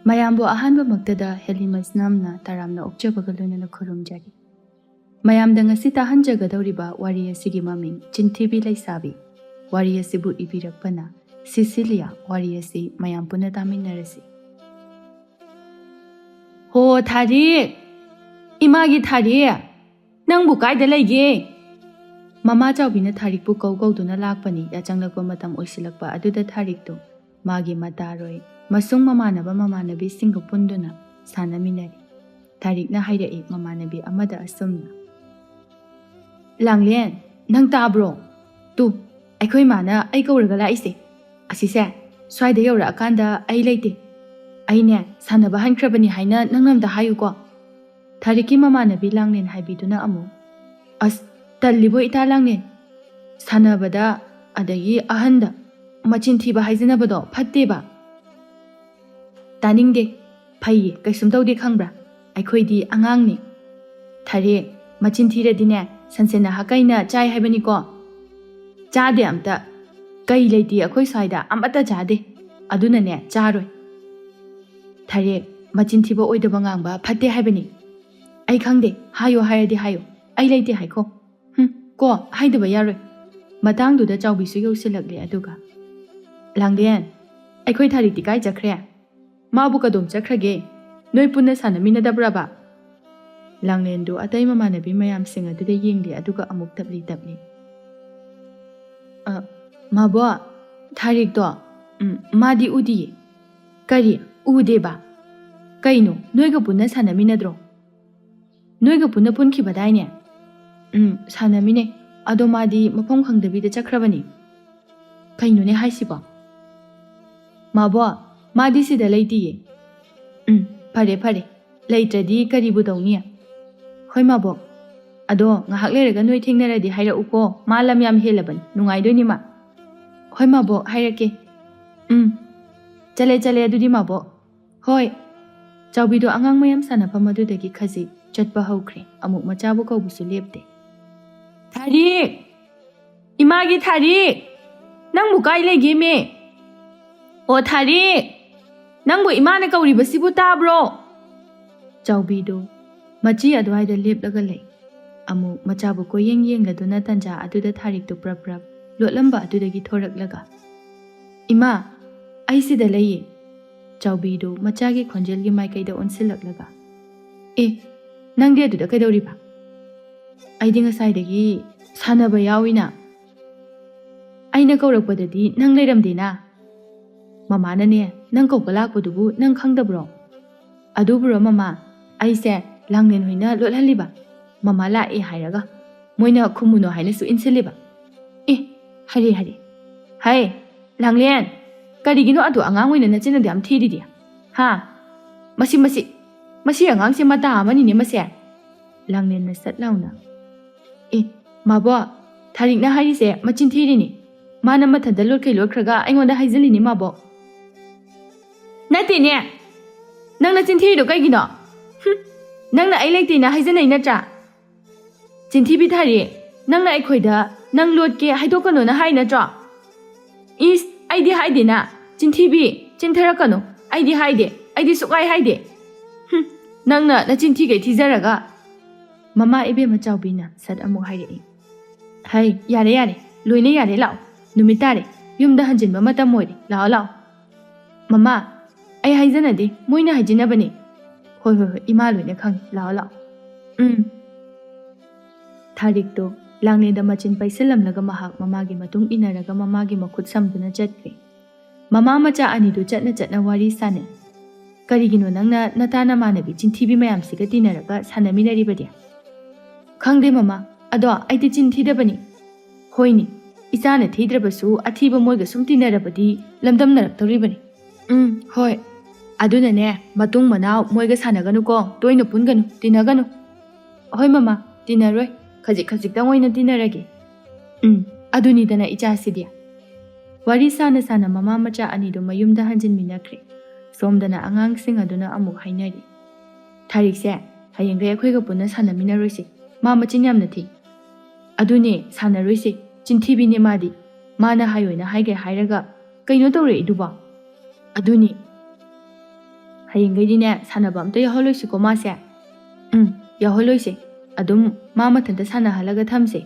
ꯃꯌꯥꯝꯕꯨ ꯑꯍꯥꯟꯕꯃꯛꯇꯗ ꯍꯦꯂꯤꯃꯁ ꯅꯥꯝꯅ ꯇꯔꯥꯝꯅ ꯑꯣꯛꯆꯕꯒ ꯂꯣꯏꯅꯅ ꯈꯨꯔꯨꯝꯖꯔꯤ꯫ ꯃꯌꯥꯝꯗ ꯉꯁꯤ ꯇꯥꯍꯟꯖꯒꯗꯧꯔꯤꯕ ꯋꯥꯔꯤ ꯑꯁꯤꯒꯤ ꯃꯃꯤꯡ ꯆꯤꯟꯊꯤꯕꯤ ꯂꯩꯁꯥꯕꯤ꯫ ꯋꯥꯔꯤ ꯑꯁꯤꯕꯨ ꯏꯕꯤꯔꯛꯄꯅ ꯁꯤꯁꯤꯂꯤꯌꯥ꯫ ꯋꯥꯔꯤ ꯑꯁꯤ ꯃꯌꯥꯝ ꯄꯨꯟꯅ ꯇꯥꯃꯤꯟꯅꯔꯁꯤ꯫ ꯍꯣ ꯊꯥꯔꯤꯛ! ꯏꯃꯥꯒꯤ ꯊꯥꯔꯤꯛ! ꯅꯪꯕꯨ ꯀꯥꯏꯗ ꯂꯩꯒꯦ? ꯃꯃꯥ ꯆꯥꯎꯕꯤꯅ ꯊꯥꯔꯤꯛꯄꯨ ꯀꯧꯗꯨꯅ ꯂꯥꯛꯄꯅꯤ꯫ ꯌꯥꯆꯪꯂꯛꯄ ꯃꯇꯝ ꯑꯣꯏꯁꯤꯜꯂꯛꯄ ꯑꯗꯨꯗ ꯊꯥꯔꯤꯛꯇꯨ ꯃꯥꯒꯤ ꯃꯇꯥꯔꯣꯏ ꯃꯁꯨꯡ ꯃꯃꯥꯟꯅꯕꯤꯁꯤꯡꯒ ꯄꯨꯟꯗꯨꯅ ꯁꯥꯟꯅꯃꯤꯟꯅꯔꯤ꯫ ꯊꯥꯔꯤꯛꯅ ꯍꯥꯏꯔꯛꯏ ꯃꯃꯥꯟꯅꯕꯤ ꯑꯃꯗ ꯑꯁꯨꯝꯅ: ꯂꯥꯡꯂꯦꯟ, ꯅꯪ ꯇꯥꯕ꯭ꯔꯣ? ꯇꯨ ꯑꯩꯈꯣꯏ ꯃꯥꯅ ꯑꯩ ꯀꯧꯔꯒ ꯂꯥꯛꯏꯁꯦ꯫ ꯑꯁꯤꯁꯦ ꯁ꯭ꯋꯥꯏꯗ ꯌꯧꯔꯛꯑꯀꯥꯟꯗ ꯑꯩ ꯂꯩꯇꯦ, ꯑꯩꯅꯦ ꯁꯥꯟꯅꯕ ꯍꯟꯈ꯭ꯔꯕꯅꯤ ꯍꯥꯏꯅ ꯅꯪꯅ ꯑꯝꯇ ꯍꯥꯏꯌꯨꯀꯣ꯫ ꯊꯥꯔꯤꯛꯀꯤ ꯃꯃꯥꯟꯅꯕꯤ ꯂꯥꯡꯂꯦꯟ ꯍꯥꯏꯕꯤꯗꯨꯅ ꯑꯃꯨꯛ: ꯑꯁ ꯇꯜꯂꯤꯕꯣ ꯏꯇꯥ ꯂꯥꯡꯂꯦꯟ, ꯁꯥꯟꯅꯕꯗ ꯑꯗꯒꯤ ꯑꯍꯟꯗ ꯃꯆꯤꯟ ꯊꯤꯕ ꯍꯥꯏꯖꯅꯕꯗꯣ ꯐꯠꯇꯦꯕ꯫ ꯇꯥꯅꯤꯡꯗꯦ, ꯐꯩꯌꯦ ꯀꯩꯁꯨꯝ ꯇꯧꯗꯦ ꯈꯪꯕ꯭ꯔꯥ, ꯑꯩꯈꯣꯏꯗꯤ ꯑꯉꯥꯡꯅꯤ꯫ ꯊꯥꯔꯤꯛ, ꯃꯆꯤꯟ ꯊꯤꯔꯗꯤꯅꯦ ꯁꯟꯁꯦꯟꯅ ꯍꯛꯀꯩꯅ ꯆꯥꯏ ꯍꯥꯏꯕꯅꯤꯀꯣ꯫ ꯆꯥꯗꯦ ꯑꯝꯇ, ꯀꯩ ꯂꯩꯇꯦ ꯑꯩꯈꯣꯏ ꯁ꯭ꯋꯥꯏꯗ ꯑꯃꯠꯇ ꯆꯥꯗꯦ, ꯑꯗꯨꯅꯅꯦ ꯆꯥꯔꯣꯏ꯫ ꯊꯥꯔꯤꯛ, ꯃꯆꯤꯟ ꯊꯤꯕ ꯑꯣꯏꯗꯕ ꯉꯥꯡꯕ ꯐꯠꯇꯦ ꯍꯥꯏꯕꯅꯤ꯫ ꯑꯩ ꯈꯪꯗꯦ, ꯍꯥꯏꯌꯣ ꯍꯥꯏꯔꯗꯤ ꯍꯥꯏꯌꯣ, ꯑꯩ ꯂꯩꯇꯦ ꯍꯥꯏꯈꯣ꯫ ꯀꯣ ꯍꯥꯏꯗꯕ ꯌꯥꯔꯣꯏ꯫ ꯃꯇꯥꯡꯗꯨꯗ ꯆꯥꯎꯕꯤꯁꯨ ꯌꯧꯁꯤꯜꯂꯛꯂꯦ ꯑꯗꯨꯒ: ꯂꯥꯡꯂꯦꯟ, ꯑꯩꯈꯣꯏ ꯊꯥꯔꯤꯛꯇꯤ ꯀꯥꯏ ꯆꯠꯈ꯭ꯔꯦ? ꯃꯥꯕꯨ ꯀꯗꯣꯝ ꯆꯠꯈ꯭ꯔꯒꯦ? ꯅꯣꯏ ꯄꯨꯟꯅ ꯁꯥꯟꯅꯃꯤꯟꯅꯗꯕ꯭ꯔꯕ? ꯂꯥꯡꯂꯦꯟꯗꯨ ꯑꯇꯩ ꯃꯃꯥꯟꯅꯕꯤ ꯃꯌꯥꯝꯁꯤꯡ ꯑꯗꯨꯗ ꯌꯦꯡꯂꯦ ꯑꯗꯨꯒ ꯑꯃꯨꯛ ꯇꯞꯂꯤ ꯇꯞꯂꯤ: ꯃꯥꯕꯣ, ꯊꯥꯔꯤꯛꯇꯣ ꯃꯥꯗꯤ ꯎꯗꯤꯌꯦ꯫ ꯀꯔꯤ ꯎꯗꯦꯕ? ꯀꯩꯅꯣ ꯅꯣꯏꯒ ꯄꯨꯟꯅ ꯁꯥꯟꯅꯃꯤꯟꯅꯗ꯭ꯔꯣ? ꯅꯣꯏꯒ ꯄꯨꯟꯅ ꯄꯨꯟꯈꯤꯕꯗꯥꯏꯅꯦ? ꯁꯥꯟꯅꯃꯤꯟꯅꯩ, ꯑꯗꯣ ꯃꯥꯗꯤ ꯃꯐꯝ ꯈꯪꯗꯕꯤꯗ ꯆꯠꯈ꯭ꯔꯕꯅꯤ꯫ ꯀꯩꯅꯣꯅꯦ ꯍꯥꯏꯁꯤꯕꯣ? ꯃꯥꯕꯣ, ꯃꯥꯗꯤ ꯁꯤꯗ ꯂꯩꯇꯤꯌꯦ꯫ ꯐꯔꯦ ꯐꯔꯦ, ꯂꯩꯇ꯭ꯔꯗꯤ ꯀꯔꯤꯕꯨ ꯇꯧꯅꯤ? ꯍꯣꯏ ꯃꯥꯕꯣꯛ, ꯑꯗꯣ ꯉꯥꯏꯍꯥꯛ ꯂꯩꯔꯒ ꯅꯣꯏ ꯊꯦꯡꯅꯔꯗꯤ ꯍꯥꯏꯔꯛꯎꯀꯣ, ꯃꯥ ꯂꯝ ꯌꯥꯝ ꯍꯦꯜꯂꯕꯅꯤ, ꯅꯨꯡꯉꯥꯏꯗꯣꯏꯅꯤ ꯃꯥ꯫ ꯍꯣꯏ ꯃꯥꯕꯣꯛ, ꯍꯥꯏꯔꯛꯀꯦ꯫ ꯆꯠꯂꯦ ꯑꯗꯨꯗꯤ ꯃꯥꯕꯣꯛ꯫ ꯍꯣꯏ꯫ ꯆꯥꯎꯕꯤꯗꯣ ꯑꯉꯥꯡ ꯃꯌꯥꯝ ꯁꯥꯟꯅꯐꯝ ꯑꯗꯨꯗꯒꯤ ꯈꯖꯤꯛ ꯆꯠꯄ ꯍꯧꯈ꯭ꯔꯦ꯫ ꯑꯃꯨꯛ ꯃꯆꯥꯕꯨ ꯀꯧꯕꯁꯨ ꯂꯦꯞꯇꯦ꯫ ꯊꯥꯔꯤꯛ! ꯏꯃꯥꯒꯤ ꯊꯥꯔꯤꯛ! ꯅꯪꯕꯨ ꯀꯥꯏ ꯂꯩꯒꯦꯃꯦ? ꯑꯣ ꯊꯥꯔꯤꯛ! ꯅꯪꯕꯨ ꯏꯃꯥꯅ ꯀꯧꯔꯤꯕꯁꯤꯕꯨ ꯇꯥꯕ꯭ꯔꯣ? ꯆꯥꯎꯕꯤꯗꯨ ꯃꯆꯤ ꯑꯗꯨꯋꯥꯏꯗ ꯂꯦꯞꯂꯒ ꯂꯩ꯫ ꯑꯃꯨꯛ ꯃꯆꯥꯕꯨ ꯀꯣꯏꯌꯦꯡ ꯌꯦꯡꯂꯗꯨꯅ ꯇꯟꯖꯥ ꯑꯗꯨꯗ ꯊꯥꯔꯤꯛꯇꯨ ꯄ꯭ꯔꯞ ꯄ꯭ꯔꯞ ꯂꯣꯠꯂꯝꯕ ꯑꯗꯨꯗꯒꯤ ꯊꯣꯔꯛꯂꯒ: ꯏꯃꯥ, ꯑꯩ ꯁꯤꯗ ꯂꯩꯌꯦ꯫ ꯆꯥꯎꯕꯤꯗꯨ ꯃꯆꯥꯒꯤ ꯈꯣꯟꯖꯦꯜꯒꯤ ꯃꯥꯏꯀꯩꯗ ꯑꯣꯟꯁꯤꯜꯂꯛꯂꯒ: ꯅꯪꯗꯤ ꯑꯗꯨꯗ ꯀꯩꯗꯧꯔꯤꯕ? ꯑꯩꯗꯤ ꯉꯁꯥꯏꯗꯒꯤ ꯁꯥꯟꯅꯕ ꯌꯥꯎꯏꯅ꯫ ꯑꯩꯅ ꯀꯧꯔꯛꯄꯗꯗꯤ ꯅꯪ ꯂꯩꯔꯝꯗꯦꯅ꯫ ꯃꯃꯥꯅꯅꯦ ꯅꯪ ꯀꯧꯕ ꯂꯥꯛꯄꯗꯨꯕꯨ ꯅꯪ ꯈꯪꯗꯕ꯭ꯔꯣ? ꯑꯗꯨꯕꯨꯔꯣ ꯃꯃꯥ, ꯑꯩꯁꯦ ꯂꯥꯡꯂꯦꯟ ꯍꯣꯏꯅ ꯂꯣꯠꯍꯜꯂꯤꯕ꯫ ꯃꯃꯥ ꯂꯥꯛꯑꯦ ꯍꯥꯏꯔꯒ ꯃꯣꯏꯅ ꯈꯨꯝꯃꯨꯅꯣ ꯍꯥꯏꯅꯁꯨ ꯏꯟꯁꯤꯜꯂꯤꯕ꯫ ꯍꯔꯦ ꯍꯩ ꯂꯥꯡꯂꯦꯟ, ꯀꯔꯤꯒꯤꯅꯣ ꯑꯗꯨ ꯑꯉꯥꯡ ꯑꯣꯏꯅ ꯅꯆꯤꯟ ꯑꯗꯨ ꯌꯥꯝ ꯊꯤꯔꯤꯗꯤ? ꯃꯁꯤ ꯑꯉꯥꯡꯁꯦ ꯃꯇꯥ ꯑꯃꯅꯤꯅꯦ ꯃꯁꯦ꯫ ꯂꯥꯡꯂꯦꯟꯅ ꯁꯠ ꯂꯥꯎꯅ: ꯃꯥꯕꯣ, ꯊꯥꯔꯤꯛꯅ ꯍꯥꯏꯔꯤꯁꯦ ꯃꯆꯤꯟ ꯊꯤꯔꯤꯅꯤ꯫ ꯃꯥꯅ ꯃꯊꯟꯇ ꯂꯣꯠꯈꯩ ꯂꯣꯠꯈ꯭ꯔꯒ ꯑꯩꯉꯣꯟꯗ ꯍꯥꯏꯖꯤꯜꯂꯤꯅꯤ ꯃꯥꯕꯣ꯫ ꯅꯠꯇꯦꯅꯦ, ꯅꯪꯅ ꯆꯤꯟꯊꯤꯔꯤꯗꯣ ꯀꯩꯒꯤꯅꯣ? ꯅꯪꯅ ꯑꯩ ꯂꯩꯇꯦꯅ ꯍꯥꯏꯖꯟꯅꯩ ꯅꯠꯇ꯭ꯔꯥ? ꯆꯤꯟꯊꯤꯕꯤ ꯊꯥꯔꯤꯛ, ꯅꯪꯅ ꯑꯩꯈꯣꯏꯗ ꯅꯪ ꯂꯣꯠꯀꯦ ꯍꯥꯏꯗꯣꯛꯀꯅꯣꯅ ꯍꯥꯏ ꯅꯠꯇ꯭ꯔꯣ? ꯑꯩꯗꯤ ꯍꯥꯏꯗꯦꯅ꯫ ꯆꯤꯟꯊꯤꯕꯤ, ꯆꯤꯟꯊꯔꯛꯀꯅꯨ, ꯑꯩꯗꯤ ꯍꯥꯏꯗꯦ, ꯑꯩꯗꯤ ꯁꯨꯛꯍꯥꯏ ꯍꯥꯏꯗꯦ꯫ ꯅꯪꯅ ꯅꯆꯤꯟ ꯊꯤꯒꯩ ꯊꯤꯖꯔꯒ꯫ ꯃꯃꯥ ꯏꯕꯦꯝꯃ ꯆꯥꯎꯕꯤꯅ ꯁꯠ ꯑꯃꯨꯛ ꯍꯥꯏꯔꯛꯏ: ꯍꯩ ꯌꯥꯔꯦ, ꯂꯣꯏꯅ ꯌꯥꯔꯦ, ꯂꯥꯛꯑꯣ, ꯅꯨꯃꯤꯠ ꯇꯥꯔꯦ, ꯌꯨꯝꯗ ꯍꯟꯖꯤꯟꯕ ꯃꯇꯝ ꯑꯣꯏꯔꯦ, ꯂꯥꯛꯑꯣ꯫ ꯃꯃꯥ, ꯑꯩ ꯍꯥꯏꯖꯅꯗꯦ, ꯃꯣꯏꯅ ꯍꯥꯏꯖꯤꯟꯅꯕꯅꯦ꯫ ꯍꯣꯏ, ꯏꯃꯥ ꯂꯣꯏꯅ ꯈꯪꯉꯤ, ꯂꯥꯛꯑꯣ꯫ ꯊꯥꯔꯤꯛꯇꯣ ꯂꯥꯡꯂꯦꯟꯗ ꯃꯆꯤꯟ ꯄꯩꯁꯤꯜꯂꯝꯂꯒ ꯃꯍꯥꯛ ꯃꯃꯥꯒꯤ ꯃꯇꯨꯡ ꯏꯟꯅꯔꯒ ꯃꯃꯥꯒꯤ ꯃꯈꯨꯠ ꯁꯝꯗꯨꯅ ꯆꯠꯈ꯭ꯔꯦ꯫ ꯃꯃꯥ ꯃꯆꯥ ꯑꯅꯤꯗꯨ ꯆꯠꯅ ꯋꯥꯔꯤ ꯁꯥꯟꯅꯩ꯫ ꯀꯔꯤꯒꯤꯅꯣ ꯅꯪꯅ ꯅꯇꯥ ꯅꯃꯥꯟꯅꯕꯤ ꯆꯤꯟꯊꯤꯕꯤ ꯃꯌꯥꯝꯁꯤꯒ ꯇꯤꯟꯅꯔꯒ ꯁꯥꯟꯅꯃꯤꯟꯅꯔꯤꯕꯗꯤ? ꯈꯪꯗꯦ ꯃꯃꯥ, ꯑꯗꯣ ꯑꯩꯗꯤ ꯆꯤꯟ ꯊꯤꯗꯕꯅꯤ꯫ ꯍꯣꯏꯅꯦ, ꯏꯆꯥꯅ ꯊꯤꯗ꯭ꯔꯕꯁꯨ ꯑꯊꯤꯕ ꯃꯣꯏꯒ ꯁꯨꯝ ꯇꯤꯟꯅꯔꯕꯗꯤ ꯂꯝꯗꯝꯅꯔꯛꯇꯧꯔꯤꯕꯅꯤ꯫ ꯍꯣꯏ, ꯑꯗꯨꯅꯅꯦ ꯃꯇꯨꯡ ꯃꯅꯥꯎ ꯃꯣꯏꯒ ꯁꯥꯟꯅꯒꯅꯨꯀꯣ, ꯇꯣꯏꯅ ꯄꯨꯟꯒꯅꯨ, ꯇꯤꯟꯅꯒꯅꯨ꯫ ꯍꯣꯏ ꯃꯃꯥ, ꯇꯤꯟꯅꯔꯣꯏ, ꯈꯖꯤꯛꯇꯪ ꯑꯣꯏꯅ ꯇꯤꯟꯅꯔꯒꯦ꯫ ꯑꯗꯨꯅꯤꯗꯅ ꯏꯆꯥꯁꯤꯗꯤ꯫ ꯋꯥꯔꯤ ꯁꯥꯅ ꯃꯃꯥ ꯃꯆꯥ ꯑꯅꯤꯗꯨ ꯃꯌꯨꯝꯗ ꯍꯟꯖꯤꯟꯃꯤꯟꯅꯈ꯭ꯔꯦ꯫ ꯁꯣꯝꯗꯅ ꯑꯉꯥꯡꯁꯤꯡ ꯑꯗꯨꯅ ꯑꯃꯨꯛ ꯍꯥꯏꯅꯔꯤ: ꯊꯥꯔꯤꯛꯁꯦ ꯍꯌꯦꯡꯈꯩ ꯑꯩꯈꯣꯏꯒ ꯄꯨꯟꯅ ꯁꯥꯟꯅꯃꯤꯟꯅꯔꯣꯏꯁꯦ, ꯃꯥ ꯃꯆꯤꯟ ꯌꯥꯝꯅ ꯊꯤ꯫ ꯑꯗꯨꯅꯦ, ꯁꯥꯟꯅꯔꯣꯏꯁꯦ, ꯆꯤꯟꯊꯤꯕꯤꯅꯦ ꯃꯥꯗꯤ꯫ ꯃꯥꯅ ꯍꯥꯏꯌꯣꯏꯅ ꯍꯥꯏꯒꯦ ꯍꯥꯏꯔꯒ ꯀꯩꯅꯣ ꯇꯧꯔꯛꯏꯗꯨꯕꯣ? ꯑꯗꯨꯅꯤ ꯍꯌꯦꯡꯒꯩꯗꯤꯅꯦ ꯁꯥꯟꯅꯕ ꯑꯝꯇ ꯌꯥꯎꯍꯜꯂꯣꯏꯁꯤꯀꯣ ꯃꯥꯁꯦ ꯌꯥꯎꯍꯜꯂꯣꯏꯁꯦ ꯑꯗꯨꯝ ꯃꯥ ꯃꯊꯟꯇ ꯁꯥꯟꯅꯍꯜꯂꯒ ꯊꯝꯁꯦ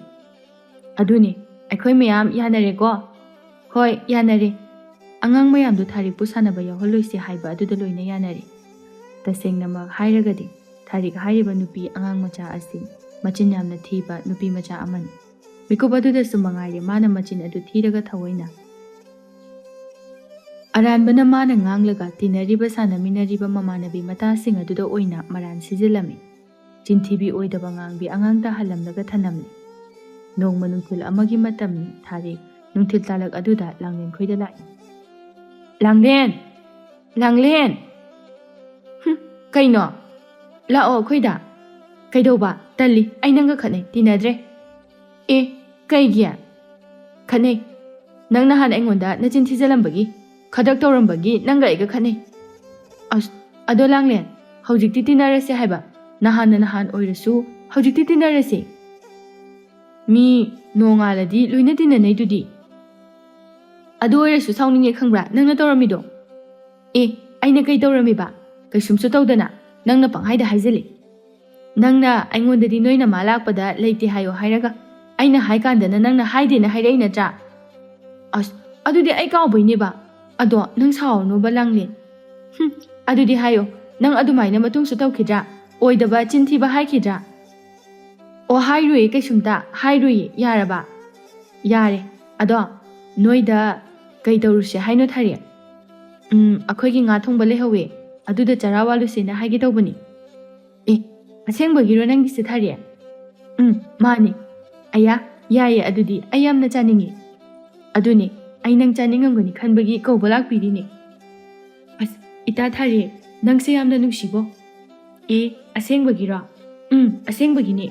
ꯑꯗꯨꯅꯤ ꯑꯩꯈꯣꯏ ꯃꯌꯥꯝ ꯌꯥꯅꯔꯦꯀꯣ ꯍꯣꯏ ꯌꯥꯅꯔꯦ ꯑꯉꯥꯡ ꯃꯌꯥꯝꯗꯣ ꯊꯥꯔꯤꯛꯄꯨ ꯁꯥꯟꯅꯕ ꯌꯥꯎꯍꯜꯂꯣꯏꯁꯦ ꯍꯥꯏꯕ ꯑꯗꯨꯗ ꯂꯣꯏꯅ ꯌꯥꯅꯔꯦ ꯇꯁꯦꯡꯅꯃꯛ ꯍꯥꯏꯔꯒꯗꯤ ꯊꯥꯔꯤꯛ ꯍꯥꯏꯔꯤꯕ ꯅꯨꯄꯤ ꯑꯉꯥꯡ ꯃꯆꯥ ꯑꯁꯤ ꯃꯆꯤꯟ ꯌꯥꯝꯅ ꯊꯤꯕ ꯅꯨꯄꯤ ꯃꯆꯥ ꯑꯃꯅꯤ ꯃꯤꯀꯨꯞ ꯑꯗꯨꯗꯁꯨ ꯃꯉꯥꯏꯔꯦ ꯃꯥꯅ ꯃꯆꯤꯟ ꯑꯗꯨ ꯊꯤꯔꯒ ꯊꯑꯣꯏꯅ ꯑꯔꯥꯟꯕꯅ ꯃꯥꯅ ꯉꯥꯡꯂꯒ ꯇꯤꯟꯅꯔꯤꯕ ꯁꯥꯟꯅꯃꯤꯟꯅꯔꯤꯕ ꯃꯃꯥꯟꯅꯕꯤ ꯃꯇꯥꯁꯤꯡ ꯑꯗꯨꯗ ꯑꯣꯏꯅ ꯃꯔꯥꯟ ꯁꯤꯖꯤꯜꯂꯝꯃꯤ ꯆꯤꯟꯊꯤꯕꯤ ꯑꯣꯏꯗꯕ ꯉꯥꯡꯕꯤ ꯑꯉꯥꯡ ꯇꯥꯍꯜꯂꯝꯂꯒ ꯊꯅꯝꯂꯤ ꯅꯣꯡꯃ ꯅꯨꯡꯊꯤꯜ ꯑꯃꯒꯤ ꯃꯇꯝꯅꯤ ꯊꯥꯔꯤꯛ ꯅꯨꯡꯊꯤꯜ ꯇꯥꯂꯛ ꯑꯗꯨꯗ ꯂꯥꯡꯂꯦꯟ ꯈꯣꯏꯗ ꯂꯥꯛꯏ ꯂꯥꯡꯂꯦꯟ ꯀꯩꯅꯣ ꯂꯥꯛꯑꯣ ꯑꯩꯈꯣꯏꯗ ꯀꯩꯗꯧꯕ ꯇꯜꯂꯤ ꯑꯩ ꯅꯪꯒ ꯈꯠꯅꯩ ꯇꯤꯟꯅꯗ꯭ꯔꯦ ꯀꯩꯒꯤ ꯈꯠꯅꯩ ꯅꯪ ꯅꯍꯥꯟ ꯑꯩꯉꯣꯟꯗ ꯅꯆꯤꯟ ꯊꯤꯖꯜꯂꯝꯕꯒꯤ ꯈꯗ꯭ꯔꯛ ꯇꯧꯔꯝꯕꯒꯤ ꯅꯪꯒ ꯑꯩꯒ ꯈꯠꯅꯩ ꯑꯗꯣ ꯂꯥꯡꯂꯦꯟ ꯍꯧꯖꯤꯛꯇꯤ ꯇꯤꯟꯅꯔꯁꯦ ꯍꯥꯏꯕ ꯅꯍꯥꯟ ꯑꯣꯏꯔꯁꯨ ꯍꯧꯖꯤꯛꯇꯤ ꯇꯤꯟꯅꯔꯁꯦ ꯃꯤ ꯅꯣꯡꯉꯥꯜꯂꯗꯤ ꯂꯣꯏꯅ ꯇꯤꯟꯅꯅꯩꯗꯨꯗꯤ ꯑꯗꯨ ꯑꯣꯏꯔꯁꯨ ꯁꯥꯎꯅꯤꯡꯉꯦ ꯈꯪꯕ꯭ꯔꯥ ꯅꯪꯅ ꯇꯧꯔꯝꯃꯤꯗꯣ ꯑꯩꯅ ꯀꯩ ꯇꯧꯔꯝꯃꯤꯕ ꯀꯩꯁꯨꯝꯁꯨ ꯇꯧꯗꯅ ꯅꯪꯅ ꯄꯪꯍꯥꯏꯗ ꯍꯥꯏꯖꯤꯜꯂꯤ ꯅꯪꯅ ꯑꯩꯉꯣꯟꯗꯗꯤ ꯅꯣꯏ ꯅꯃꯥ ꯂꯥꯛꯄꯗ ꯂꯩꯇꯦ ꯍꯥꯏꯌꯣ ꯍꯥꯏꯔꯒ ꯑꯩꯅ ꯍꯥꯏꯀꯥꯟꯗꯅ ꯅꯪꯅ ꯍꯥꯏꯗꯦꯅ ꯍꯥꯏꯔꯛꯏ ꯅꯠꯇ꯭ꯔꯥ ꯑꯗꯨꯗꯤ ꯑꯩ ꯀꯥꯎꯕꯩꯅꯦꯕ ꯑꯗꯣ ꯅꯪ ꯁꯥꯎꯔꯅꯣꯕ ꯂꯥꯡꯂꯦꯟ ꯑꯗꯨꯗꯤ ꯍꯥꯏꯌꯣ ꯅꯪ ꯑꯗꯨꯃꯥꯏꯅ ꯃꯇꯨꯡꯁꯨ ꯇꯧꯈꯤꯗ꯭ꯔꯥ ꯑꯣꯏꯗꯕ ꯆꯤꯟꯊꯤꯕ ꯍꯥꯏꯈꯤꯗ꯭ꯔꯥ ꯍꯥꯏꯔꯨꯏ ꯀꯩꯁꯨꯝꯇ ꯍꯥꯏꯔꯨꯏ ꯌꯥꯔꯕ ꯌꯥꯔꯦ ꯑꯗꯣ ꯅꯣꯏꯗ ꯀꯩ ꯇꯧꯔꯨꯁꯦ ꯍꯥꯏꯅꯣ ꯊꯥꯔꯤꯛ ꯑꯩꯈꯣꯏꯒꯤ ꯉꯥ ꯊꯣꯡꯕ ꯂꯩꯍꯧꯋꯦ ꯑꯗꯨꯗ ꯆꯔꯥ ꯋꯥꯜꯂꯨꯁꯦꯅ ꯍꯥꯏꯒꯦ ꯇꯧꯕꯅꯤ ꯑꯁꯦꯡꯕꯒꯤꯔꯣ ꯅꯪꯒꯤꯁꯦ ꯊꯥꯔꯤꯛ ꯃꯥꯅꯦ ꯑꯌꯥ ꯌꯥꯏꯌꯦ ꯑꯗꯨꯗꯤ ꯑꯩ ꯌꯥꯝꯅ ꯆꯥꯅꯤꯡꯉꯤ ꯑꯗꯨꯅꯦ ꯑꯩ ꯅꯪ ꯆꯥꯅꯤꯡꯉꯝꯒꯅꯤ ꯈꯟꯕꯒꯤ ꯀꯧꯕ ꯂꯥꯛꯄꯤꯔꯤꯅꯦ ꯏꯇꯥ ꯊꯥꯔꯤꯛ ꯅꯪꯁꯦ ꯌꯥꯝꯅ ꯅꯨꯡꯁꯤꯕꯣ ꯑꯁꯦꯡꯕꯒꯤꯔꯣ ꯑꯁꯦꯡꯕꯒꯤꯅꯦ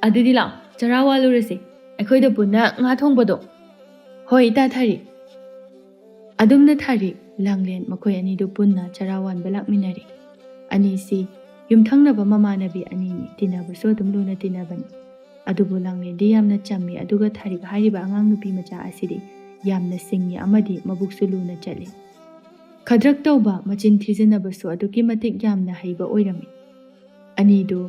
ꯑꯗꯨꯗꯤ ꯂꯥꯛꯑꯣ ꯆꯔꯥ ꯋꯥꯜꯂꯨꯔꯁꯦ ꯑꯩꯈꯣꯏꯗ ꯄꯨꯟꯅ ꯉꯥ ꯊꯣꯡꯕꯗꯣ ꯍꯣꯏ ꯏꯇꯥ ꯊꯥꯔꯤꯛ ꯑꯗꯨꯝꯅ ꯊꯥꯔꯤꯛ ꯂꯥꯡꯂꯦꯟ ꯃꯈꯣꯏ ꯑꯅꯤꯗꯨ ꯄꯨꯟꯅ ꯆꯔꯥ ꯋꯥꯟꯕ ꯂꯥꯛꯃꯤꯟꯅꯔꯤ ꯑꯅꯤꯁꯤ ꯌꯨꯝꯊꯪꯅꯕ ꯃꯃꯥꯟꯅꯕꯤ ꯑꯅꯤꯅꯤ ꯇꯤꯟꯅꯕꯁꯨ ꯑꯗꯨꯝ ꯂꯨꯅ ꯇꯤꯟꯅꯕꯅꯤ ꯑꯗꯨꯕꯨ ꯂꯥꯡꯂꯦꯟꯗꯤ ꯌꯥꯝꯅ ꯆꯝꯃꯤ ꯑꯗꯨꯒ ꯊꯥꯔꯤꯛ ꯍꯥꯏꯔꯤꯕ ꯑꯉꯥꯡ ꯅꯨꯄꯤ ꯃꯆꯥ ꯑꯁꯤꯗꯤ ꯌꯥꯝꯅ ꯁꯤꯡꯉꯤ ꯑꯃꯗꯤ ꯃꯕꯨꯛꯁꯨ ꯂꯨꯅ ꯆꯠꯂꯤ ꯈꯗ꯭ꯔꯛ ꯇꯧꯕ ꯃꯆꯤꯟ ꯊꯤꯖꯤꯟꯅꯕꯁꯨ ꯑꯗꯨꯛꯀꯤ ꯃꯇꯤꯛ ꯌꯥꯝꯅ ꯍꯩꯕ ꯑꯣꯏꯔꯝꯃꯤ ꯑꯅꯤꯗꯨ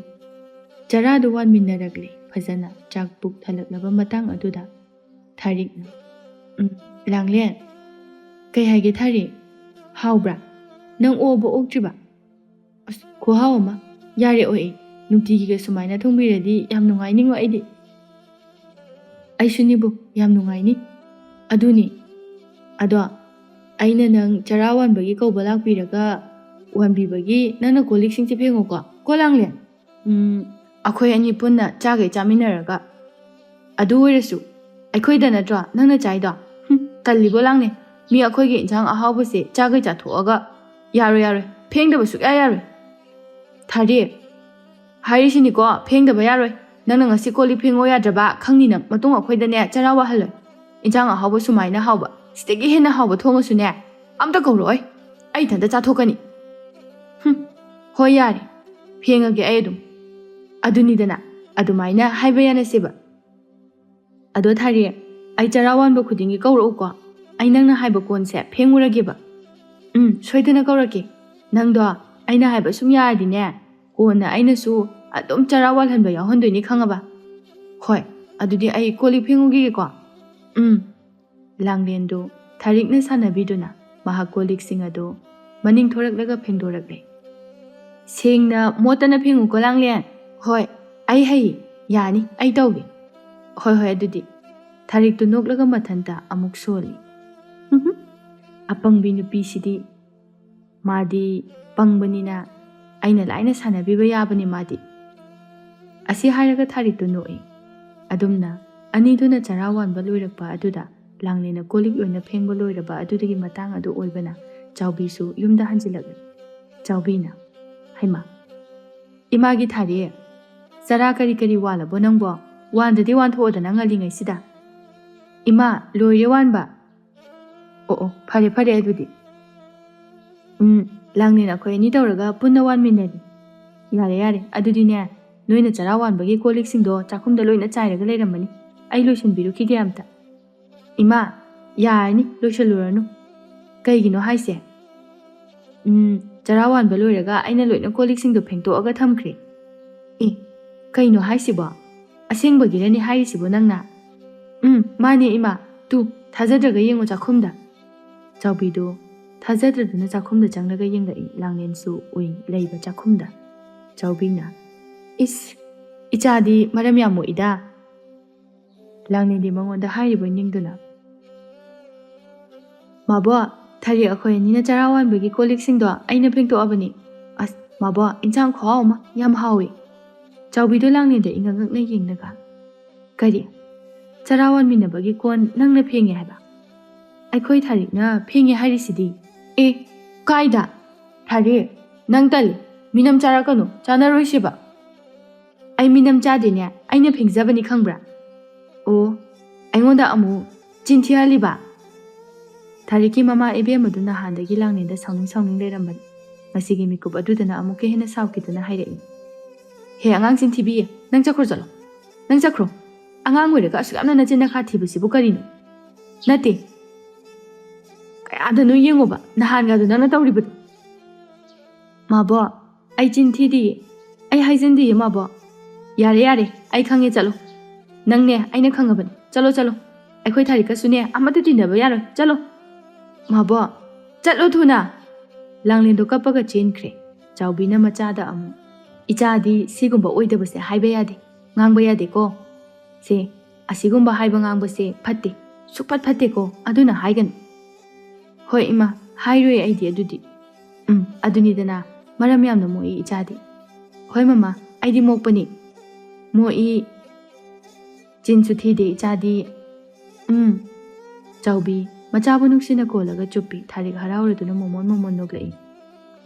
ꯆꯔꯥꯗꯨ ꯋꯥꯟꯃꯤꯟꯅꯔꯛꯂꯤ ꯐꯖꯅ ꯆꯥꯛ ꯄꯨꯛ ꯊꯜꯂꯛꯂꯕ ꯃꯇꯥꯡ ꯑꯗꯨꯗ ꯊꯥꯔꯤꯛꯅ ꯂꯥꯡꯂꯦꯟ ꯀꯩ ꯍꯥꯏꯒꯦ ꯊꯥꯔꯤꯛ ꯍꯥꯎꯕ꯭ꯔꯥ ꯅꯪ ꯑꯣꯛꯑꯕ ꯑꯣꯛꯇ꯭ꯔꯤꯕ ꯈꯨꯍꯥꯎ ꯑꯃ ꯌꯥꯔꯦ ꯑꯣꯛꯑꯦ ꯅꯨꯡꯇꯤꯒꯤꯒ ꯁꯨꯃꯥꯏꯅ ꯊꯣꯡꯕꯤꯔꯗꯤ ꯌꯥꯝ ꯅꯨꯡꯉꯥꯏꯅꯤꯉꯣ ꯑꯩꯗꯤ ꯑꯩꯁꯨꯅꯤꯕꯨ ꯌꯥꯝ ꯅꯨꯡꯉꯥꯏꯅꯤ ꯑꯗꯨꯅꯤ ꯑꯗꯣ ꯑꯩꯅ ꯅꯪ ꯆꯔꯥ ꯋꯥꯟꯕꯒꯤ ꯀꯧꯕ ꯂꯥꯛꯄꯤꯔꯒ ꯋꯥꯟꯕꯤꯕꯒꯤ ꯅꯪꯅ ꯀꯣꯜꯂꯤꯛꯁꯤꯡꯁꯦ ꯐꯦꯡꯉꯨꯀꯣ ꯀꯣ ꯂꯥꯡꯂꯦꯟ ꯑꯩꯈꯣꯏ ꯑꯅꯤ ꯄꯨꯟꯅ ꯆꯥꯒꯩ ꯆꯥꯃꯤꯟꯅꯔꯒ ꯑꯗꯨ ꯑꯣꯏꯔꯁꯨ ꯑꯩꯈꯣꯏꯗ ꯅꯠꯇ꯭ꯔꯣ ꯅꯪꯅ ꯆꯥꯏꯗꯣ ꯇꯜꯂꯤꯕꯣ ꯂꯥꯡꯂꯦꯟ ꯃꯤ ꯑꯩꯈꯣꯏꯒꯤ ꯏꯟꯁꯥꯡ ꯑꯍꯥꯎꯕꯁꯦ ꯆꯥꯒꯩ ꯆꯥꯊꯣꯛꯑꯒ ꯌꯥꯔꯣꯏ ꯐꯦꯡꯗꯕ ꯁꯨꯛꯌꯥ ꯌꯥꯔꯣই ꯊꯥꯔꯤꯛ ꯍꯥꯏꯔꯤꯁꯤꯅꯤꯀꯣ ꯐꯦꯡꯗꯕ ꯌꯥꯔꯣꯏ ꯅꯪꯅ ꯉꯁꯤ ꯀꯣꯜꯂꯤꯛ ꯐꯦꯡꯉꯣ ꯌꯥꯗ꯭ꯔꯕ ꯈꯪꯅꯤ ꯅꯪ ꯃꯇꯨꯡ ꯑꯩꯈꯣꯏꯗꯅꯦ ꯆꯔꯥ ꯋꯥꯍꯜꯂꯣꯏ ꯏꯟꯁꯥꯡ ꯑꯍꯥꯎꯕ ꯁꯨꯃꯥꯏꯅ ꯍꯥꯎꯕ ꯁꯤꯗꯒꯤ ꯍꯦꯟꯅ ꯍꯥꯎꯕ ꯊꯣꯡꯉꯁꯨꯅꯦ ꯑꯝꯇ ꯀꯧꯔꯛꯑꯣꯏ ꯑꯩ ꯏꯊꯟꯇ ꯆꯥꯊꯣꯛꯀꯅꯤ ꯍꯣꯏ ꯌꯥꯔꯦ ꯐꯦꯡꯉꯒꯦ ꯑꯩ ꯑꯗꯨꯅꯤꯗꯅ ꯑꯗꯨꯃꯥꯏꯅ ꯍꯥꯏꯕ ꯌꯥꯅꯁꯦꯕ ꯑꯗꯣ ꯊꯥꯔꯤꯛ ꯑꯩ ꯆꯔꯥ ꯋꯥꯟꯕ ꯈꯨꯗꯤꯡꯒꯤ ꯀꯧꯔꯛꯎꯀꯣ ꯑꯩ ꯅꯪꯅ ꯍꯥꯏꯕ ꯀꯣꯟꯁꯦ ꯐꯦꯡꯉꯨꯔꯒꯦꯕ ꯁꯣꯏꯗꯅ ꯀꯧꯔꯛꯀꯦ ꯅꯪꯗꯣ ꯑꯩꯅ ꯍꯥꯏꯕ ꯁꯨꯝ ꯌꯥꯔꯗꯤꯅꯦ ꯀꯣꯟꯅ ꯑꯩꯅꯁꯨ ꯑꯗꯨꯝ ꯆꯔꯥ ꯋꯥꯜꯍꯟꯕ ꯌꯥꯎꯍꯟꯗꯣꯏꯅꯤ ꯈꯪꯉꯕ ꯍꯣꯏ ꯑꯗꯨꯗꯤ ꯑꯩ ꯀꯣꯜꯂꯤꯛ ꯐꯦꯡꯉꯨꯈꯤꯒꯦꯀꯣ ꯂꯥꯡꯂꯦꯟꯗꯨ ꯊꯥꯔꯤꯛꯅ ꯁꯥꯟꯅꯕꯤꯗꯨꯅ ꯃꯍꯥꯛ ꯀꯣꯜꯂꯤꯛꯁꯤꯡ ꯑꯗꯨ ꯃꯅꯤꯡ ꯊꯣꯔꯛꯂꯒ ꯐꯦꯡꯗꯣꯔꯛꯂꯦ ꯁꯦꯡꯅ ꯃꯣꯠꯇꯅ ꯐꯦꯡꯉꯨꯀꯣ ꯂꯥꯡꯂꯦꯟ ꯍꯣꯏ ꯑꯩ ꯍꯩ ꯌꯥꯅꯤ ꯑꯩ ꯇꯧꯒꯦ ꯍꯣꯏ ꯑꯗꯨꯗꯤ ꯊꯥꯔꯤꯛꯇꯨ ꯅꯣꯛꯂꯒ ꯃꯊꯟꯇ ꯑꯃꯨꯛ ꯁꯣꯜꯂꯤ ꯑꯄꯪꯕꯤ ꯅꯨꯄꯤꯁꯤꯗꯤ ꯃꯥꯗꯤ ꯄꯪꯕꯅꯤꯅ ꯑꯩꯅ ꯂꯥꯏꯅ ꯁꯥꯟꯅꯕꯤꯕ ꯌꯥꯕꯅꯤ ꯃꯥꯗꯤ ꯑꯁꯤ ꯍꯥꯏꯔꯒ ꯊꯥꯔꯤꯛꯇꯨ ꯅꯣꯛꯏ ꯑꯗꯨꯝꯅ ꯑꯅꯤꯗꯨꯅ ꯆꯔꯥ ꯋꯥꯟꯕ ꯂꯣꯏꯔꯛꯄ ꯑꯗꯨꯗ ꯂꯥꯡꯂꯦꯟꯅ ꯀꯣꯜꯂꯤꯛ ꯂꯣꯏꯅ ꯐꯦꯡꯕ ꯂꯣꯏꯔꯕ ꯑꯗꯨꯗꯒꯤ ꯃꯇꯥꯡ ꯑꯗꯨ ꯑꯣꯏꯕꯅ ꯆꯥꯎꯕꯤꯁꯨ ꯌꯨꯝꯗ ꯍꯟꯖꯤꯜꯂꯛꯂꯤ ꯆꯥꯎꯕꯤꯅ ꯍꯩꯃꯥ ꯏꯃꯥꯒꯤ ꯊꯥꯔꯤꯛ ꯆꯔꯥ ꯀꯔꯤ ꯋꯥꯜꯂꯕꯣ ꯅꯪꯕꯣ ꯋꯥꯟꯗꯗꯤ ꯋꯥꯟꯊꯣꯛꯑꯣꯗꯅ ꯉꯜꯂꯤꯉꯩꯁꯤꯗ ꯏꯃꯥ ꯂꯣꯏꯔꯦ ꯋꯥꯟꯕ ꯑꯣ ꯐꯔꯦ ꯑꯗꯨꯗꯤ ꯂꯥꯡꯂꯦꯟ ꯑꯩꯈꯣꯏ ꯑꯅꯤ ꯇꯧꯔꯒ ꯄꯨꯟꯅ ꯋꯥꯟꯃꯤꯟꯅꯔꯤ ꯌꯥꯔꯦ ꯑꯗꯨꯗꯤꯅꯦ ꯅꯣꯏꯅ ꯆꯔꯥ ꯋꯥꯟꯕꯒꯤ ꯀꯣꯜꯂꯤꯛꯁꯤꯡꯗꯣ ꯆꯥꯛꯈꯨꯝꯗ ꯂꯣꯏꯅ ꯆꯥꯏꯔꯒ ꯂꯩꯔꯝꯃꯅꯤ ꯑꯩ ꯂꯣꯏꯁꯤꯟꯕꯤꯔꯨꯈꯤꯒꯦ ꯑꯝꯇ ꯏꯃꯥ ꯌꯥꯔꯅꯤ ꯂꯣꯏꯁꯤꯜꯂꯨꯔꯅꯨ ꯀꯩꯒꯤꯅꯣ ꯍꯥꯏꯁꯦ ꯆꯔꯥ ꯋꯥꯟꯕ ꯂꯣꯏꯔꯒ ꯑꯩꯅ ꯂꯣꯏꯅ ꯀꯣꯜꯂꯤꯛꯁꯤꯡꯗꯣ ꯐꯦꯡꯇꯣꯛꯑꯒ ꯊꯝꯈ꯭ꯔꯦ. ꯀꯩꯅꯣ ꯍꯥꯏꯁꯤꯕꯣ? ꯑꯁꯦꯡꯕꯒꯤꯔꯅꯤ ꯍꯥꯏꯔꯤꯁꯤꯕꯣ ꯅꯪꯅ? ꯃꯥꯅꯦ ꯏꯃꯥ. ꯇꯨ ꯊꯥꯖꯗ꯭ꯔꯒ ꯌꯦꯡꯉꯣ ꯆꯥꯛꯈꯨꯝꯗ. ꯆꯥꯎꯕꯤꯗꯣ ꯊꯥꯖꯗ꯭ꯔꯗꯨꯅ ꯆꯥꯛꯈꯨꯝꯗ ꯆꯪꯂꯒ ꯌꯦꯡꯂꯛꯏ. ꯂꯥꯡꯂꯦꯟꯁꯨ ꯎꯏ ꯂꯩꯕ ꯆꯥꯛꯈꯨꯝꯗ. ꯆꯥꯎꯕꯤꯅ "ꯏꯁ, ꯏꯆꯥꯗꯤ ꯃꯔꯝ ꯌꯥꯝ ꯃꯣꯛꯏꯗ." ꯂꯥꯡꯂꯦꯟꯗꯤ ꯃꯉꯣꯟꯗ ꯍꯥꯏꯔꯤꯕꯣꯏ ꯅꯤꯡꯗꯨꯅ "ꯃꯥꯕꯣ, ꯊꯥꯔꯤꯛ ꯑꯩꯈꯣꯏ ꯑꯅꯤꯅ ꯆꯔꯥ ꯋꯥꯟꯕꯒꯤ ꯀꯣꯜꯂꯤꯛꯁꯤꯡꯗꯣ ꯑꯩꯅ ꯐꯦꯡꯇꯣꯛꯑꯕꯅꯤ. ꯑꯁ ꯃꯥꯕꯣ, ꯏꯟꯁꯥꯡ ꯈꯨꯍꯥꯎ ꯑꯃ ꯌꯥꯝ ꯍꯥꯎꯏ." ꯆꯥꯎꯕꯤꯗꯣ ꯂꯥꯡꯂꯦꯟꯗ ꯏꯉꯛ ꯉꯛꯅ ꯌꯦꯡꯂꯒ "ꯀꯔꯤ? ꯆꯔꯥ ꯋꯥꯟꯃꯤꯟꯅꯕꯒꯤ ꯀꯣꯟ ꯅꯪꯅ ꯐꯦꯡꯉꯦ ꯍꯥꯏꯕ?" "ꯑꯩꯈꯣꯏ ꯊꯥꯔꯤꯛꯅ ꯐꯦꯡꯉꯦ ꯍꯥꯏꯔꯤꯁꯤꯗꯤ." "ꯀꯥꯏꯗ? ꯊꯥꯔꯤꯛ, ꯅꯪ ꯇꯜꯂꯤ. ꯃꯤꯅꯝ ꯆꯥꯔꯛꯀꯅꯨ, ꯆꯥꯅꯔꯣꯏꯁꯤꯕ." "ꯑꯩ ꯃꯤꯅꯝ ꯆꯥꯗꯦꯅꯦ, ꯑꯩꯅ ꯐꯦꯡꯖꯕꯅꯤ ꯈꯪꯕ꯭ꯔꯥ." "ꯑꯣ, ꯑꯩꯉꯣꯟꯗ ꯑꯃꯨꯛ ꯆꯤꯟꯊꯤꯍꯜꯂꯤꯕ?" ꯊꯥꯔꯤꯛꯀꯤ ꯃꯃꯥ ꯏꯕꯦꯝꯃꯗꯨ ꯅꯍꯥꯟꯗꯒꯤ ꯂꯥꯡꯂꯦꯟꯗ ꯁꯥꯎꯅꯤꯡ ꯂꯩꯔꯝꯕꯅꯤ. ꯉꯁꯤꯒꯤ ꯃꯤꯀꯨꯞ ꯑꯗꯨꯗꯅ ꯑꯃꯨꯛꯀ ꯍꯦꯟꯅ ꯁꯥꯎꯈꯤꯗꯨꯅ ꯍꯥꯏꯔꯛꯏ. "ꯍꯦ ꯑꯉꯥꯡ ꯆꯤꯟꯊꯤꯕꯤ, ꯅꯪ ꯆꯠꯈ꯭ꯔꯣ ꯆꯠꯂꯣ. ꯅꯪ ꯆꯠꯈ꯭ꯔꯣ. ꯑꯉꯥꯡ ꯑꯣꯏꯔꯒ ꯑꯁꯨꯛ ꯌꯥꯝꯅ ꯅꯆꯤꯟ ꯅꯈꯥ ꯊꯤꯕꯁꯤꯕꯨ ꯀꯔꯤꯅꯣ? ꯅꯠꯇꯦ, ꯀꯌꯥꯗꯅꯣ ꯌꯦꯡꯉꯣꯕ ꯅꯍꯥꯟꯒꯗꯣ ꯅꯪꯅ ꯇꯧꯔꯤꯕꯗꯣ." "ꯃꯥꯕꯣ, ꯑꯩ ꯆꯤꯟꯊꯤꯗꯤꯌꯦ. ꯑꯩ ꯍꯥꯏꯖꯟꯗꯤꯌꯦ ꯃꯥꯕꯣ." "ꯌꯥꯔꯦ ꯌꯥꯔꯦ, ꯑꯩ ꯈꯪꯉꯦ, ꯆꯠꯂꯣ. ꯅꯪꯅꯦ ꯑꯩꯅ ꯈꯪꯉꯕꯅꯤ. ꯆꯠꯂꯣ ꯆꯠꯂꯣ. ꯑꯩꯈꯣꯏ ꯊꯥꯔꯤꯛꯀꯁꯨꯅꯦ ꯑꯃꯠꯇ ꯇꯤꯟꯅꯕ ꯌꯥꯔꯣꯏ. ꯆꯠꯂꯣ." "ꯃꯥꯕꯣ, ꯆꯠꯂꯣ ꯊꯨꯅ." ꯂꯥꯡꯂꯦꯟꯗꯣ ꯀꯞꯄꯒ ꯆꯦꯟꯈ꯭ꯔꯦ. ꯆꯥꯎꯕꯤꯅ ꯃꯆꯥꯗ ꯑꯃꯨꯛ "ꯏꯆꯥꯗꯤ ꯁꯤꯒꯨꯝꯕ ꯑꯣꯏꯗꯕꯁꯦ ꯍꯥꯏꯕ ꯌꯥꯗꯦ, ꯉꯥꯡꯕ ꯌꯥꯗꯦꯀꯣ. ꯁꯦ, ꯑꯁꯤꯒꯨꯝꯕ ꯍꯥꯏꯕ ꯉꯥꯡꯕꯁꯦ ꯐꯠꯇꯦ, ꯁꯨꯛꯐꯠ ꯐꯠꯇꯦꯀꯣ. ꯑꯗꯨꯅ ꯍꯥꯏꯒꯅꯨ." "ꯍꯣꯏ ꯏꯃꯥ, ꯍꯥꯏꯔꯣꯏ ꯑꯩꯗꯤ ꯑꯗꯨꯗꯤ." "ꯑꯗꯨꯅꯤꯗꯅ, ꯃꯔꯝ ꯌꯥꯝꯅ ꯃꯣꯛꯏ ꯏꯆꯥꯗꯤ." "ꯍꯣꯏ ꯃꯃꯥ, ꯑꯩꯗꯤ ꯃꯣꯛꯄꯅꯤ, ꯃꯣꯛꯏ, ꯆꯤꯟꯁꯨ ꯊꯤꯗꯦ ꯏꯆꯥꯗꯤ." ꯆꯥꯎꯕꯤ ꯃꯆꯥꯕꯨ ꯅꯨꯡꯁꯤꯅ ꯀꯣꯜꯂꯒ ꯆꯨꯞꯄꯤ. ꯊꯥꯔꯤꯛ ꯍꯔꯥꯎꯔꯗꯨꯅ ꯃꯣꯃꯣꯟ ꯅꯣꯛꯂꯛꯏ.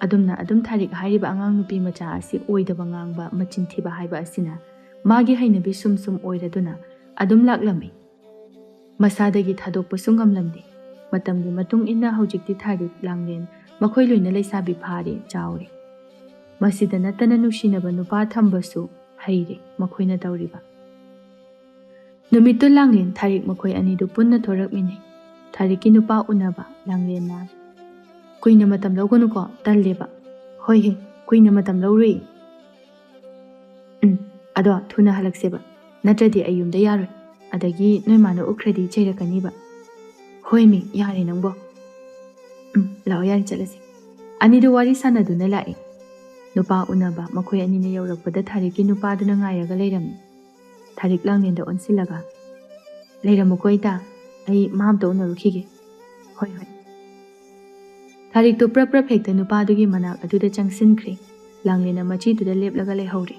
ꯑꯗꯨꯝ ꯊꯥꯔꯤꯛ ꯍꯥꯏꯔꯤꯕ ꯑꯉꯥꯡ ꯅꯨꯄꯤ ꯃꯆꯥ ꯑꯁꯤ ꯑꯣꯏꯗꯕ ꯉꯥꯡꯕ, ꯃꯆꯤꯟ ꯊꯤꯕ ꯍꯥꯏꯕ ꯑꯁꯤꯅ ꯃꯥꯒꯤ ꯍꯩꯅꯕꯤ ꯁꯨꯝ ꯑꯣꯏꯔꯗꯨꯅ ꯑꯗꯨꯝ ꯂꯥꯛꯂꯝꯃꯤ. ꯃꯁꯥꯗꯒꯤ ꯊꯥꯗꯣꯛꯄꯁꯨ ꯉꯝꯂꯝꯗꯦ. ꯃꯇꯝꯒꯤ ꯃꯇꯨꯡ ꯏꯟꯅ ꯍꯧꯖꯤꯛꯇꯤ ꯊꯥꯔꯤꯛ, ꯂꯥꯡꯂꯦꯟ ꯃꯈꯣꯏ ꯂꯣꯏꯅ ꯂꯩꯁꯥꯕꯤ ꯐꯥꯔꯦ, ꯆꯥꯎꯔꯦ. ꯃꯁꯤꯗ ꯅꯠꯇꯅ ꯅꯨꯡꯁꯤꯅꯕ ꯅꯨꯄꯥ ꯊꯝꯕꯁꯨ ꯍꯩꯔꯦ ꯃꯈꯣꯏꯅ ꯇꯧꯔꯤꯕ. ꯅꯨꯃꯤꯠꯇꯨ ꯂꯥꯡꯂꯦꯟ, ꯊꯥꯔꯤꯛ ꯃꯈꯣꯏ ꯑꯅꯤꯗꯨ ꯄꯨꯟꯅ ꯊꯣꯔꯛꯃꯤꯟꯅꯩ. ꯊꯥꯔꯤꯛꯀꯤ ꯅꯨꯄꯥ ꯎꯅꯕ. ꯂꯥꯡꯂꯦꯟꯅ "ꯀꯨꯏꯅ ꯃꯇꯝ ꯂꯧꯒꯅꯨꯀꯣ, ꯇꯜꯂꯦꯕ." "ꯍꯣꯏꯍꯦ, ꯀꯨꯏꯅ ꯃꯇꯝ ꯂꯧꯔꯨꯏ." "ꯑꯗꯣ ꯊꯨꯅ ꯍꯜꯂꯛꯁꯦꯕ, ꯅꯠꯇ꯭ꯔꯗꯤ ꯑꯩ ꯌꯨꯝꯗ ꯌꯥꯔꯣꯏ. ꯑꯗꯒꯤ ꯅꯣꯏ ꯃꯥꯅ ꯎꯈ꯭ꯔꯗꯤ ꯆꯩꯔꯛꯀꯅꯤꯕ." "ꯍꯣꯏꯃꯤ, ꯌꯥꯔꯦ ꯅꯪꯕꯣ." "ꯂꯥꯛꯑꯣ ꯌꯥꯔꯦ, ꯆꯠꯂꯁꯤ." ꯑꯅꯤꯗꯨ ꯋꯥꯔꯤ ꯁꯥꯟꯅꯗꯨꯅ ꯂꯥꯛꯏ. ꯅꯨꯄꯥ ꯎꯅꯕ ꯃꯈꯣꯏ ꯑꯅꯤꯅ ꯌꯧꯔꯛꯄꯗ ꯊꯥꯔꯤꯛꯀꯤ ꯅꯨꯄꯥꯗꯨꯅ ꯉꯥꯏꯔꯒ ꯂꯩꯔꯝꯃꯤ. ꯊꯥꯔꯤꯛ ꯂꯥꯡꯂꯦꯟꯗ ꯑꯣꯟꯁꯤꯜꯂꯒ "ꯂꯩꯔꯝꯃꯨꯀꯣ ꯏꯇꯥ, ꯑꯩ ꯃꯥ ꯑꯝꯇ ꯎꯅꯔꯨꯈꯤꯒꯦ." "ꯍꯣꯏ ꯍꯣꯏ." ꯊꯥꯔꯤꯛꯇꯨ ꯄ꯭ꯔꯞ ꯍꯦꯛꯇ ꯅꯨꯄꯥꯗꯨꯒꯤ ꯃꯅꯥꯛ ꯑꯗꯨꯗ ꯆꯪꯁꯤꯟꯈ꯭ꯔꯦ. ꯂꯥꯡꯂꯦꯟꯅ ꯃꯆꯤꯗꯨꯗ ꯂꯦꯞꯂꯒ ꯂꯩꯍꯧꯔꯦ.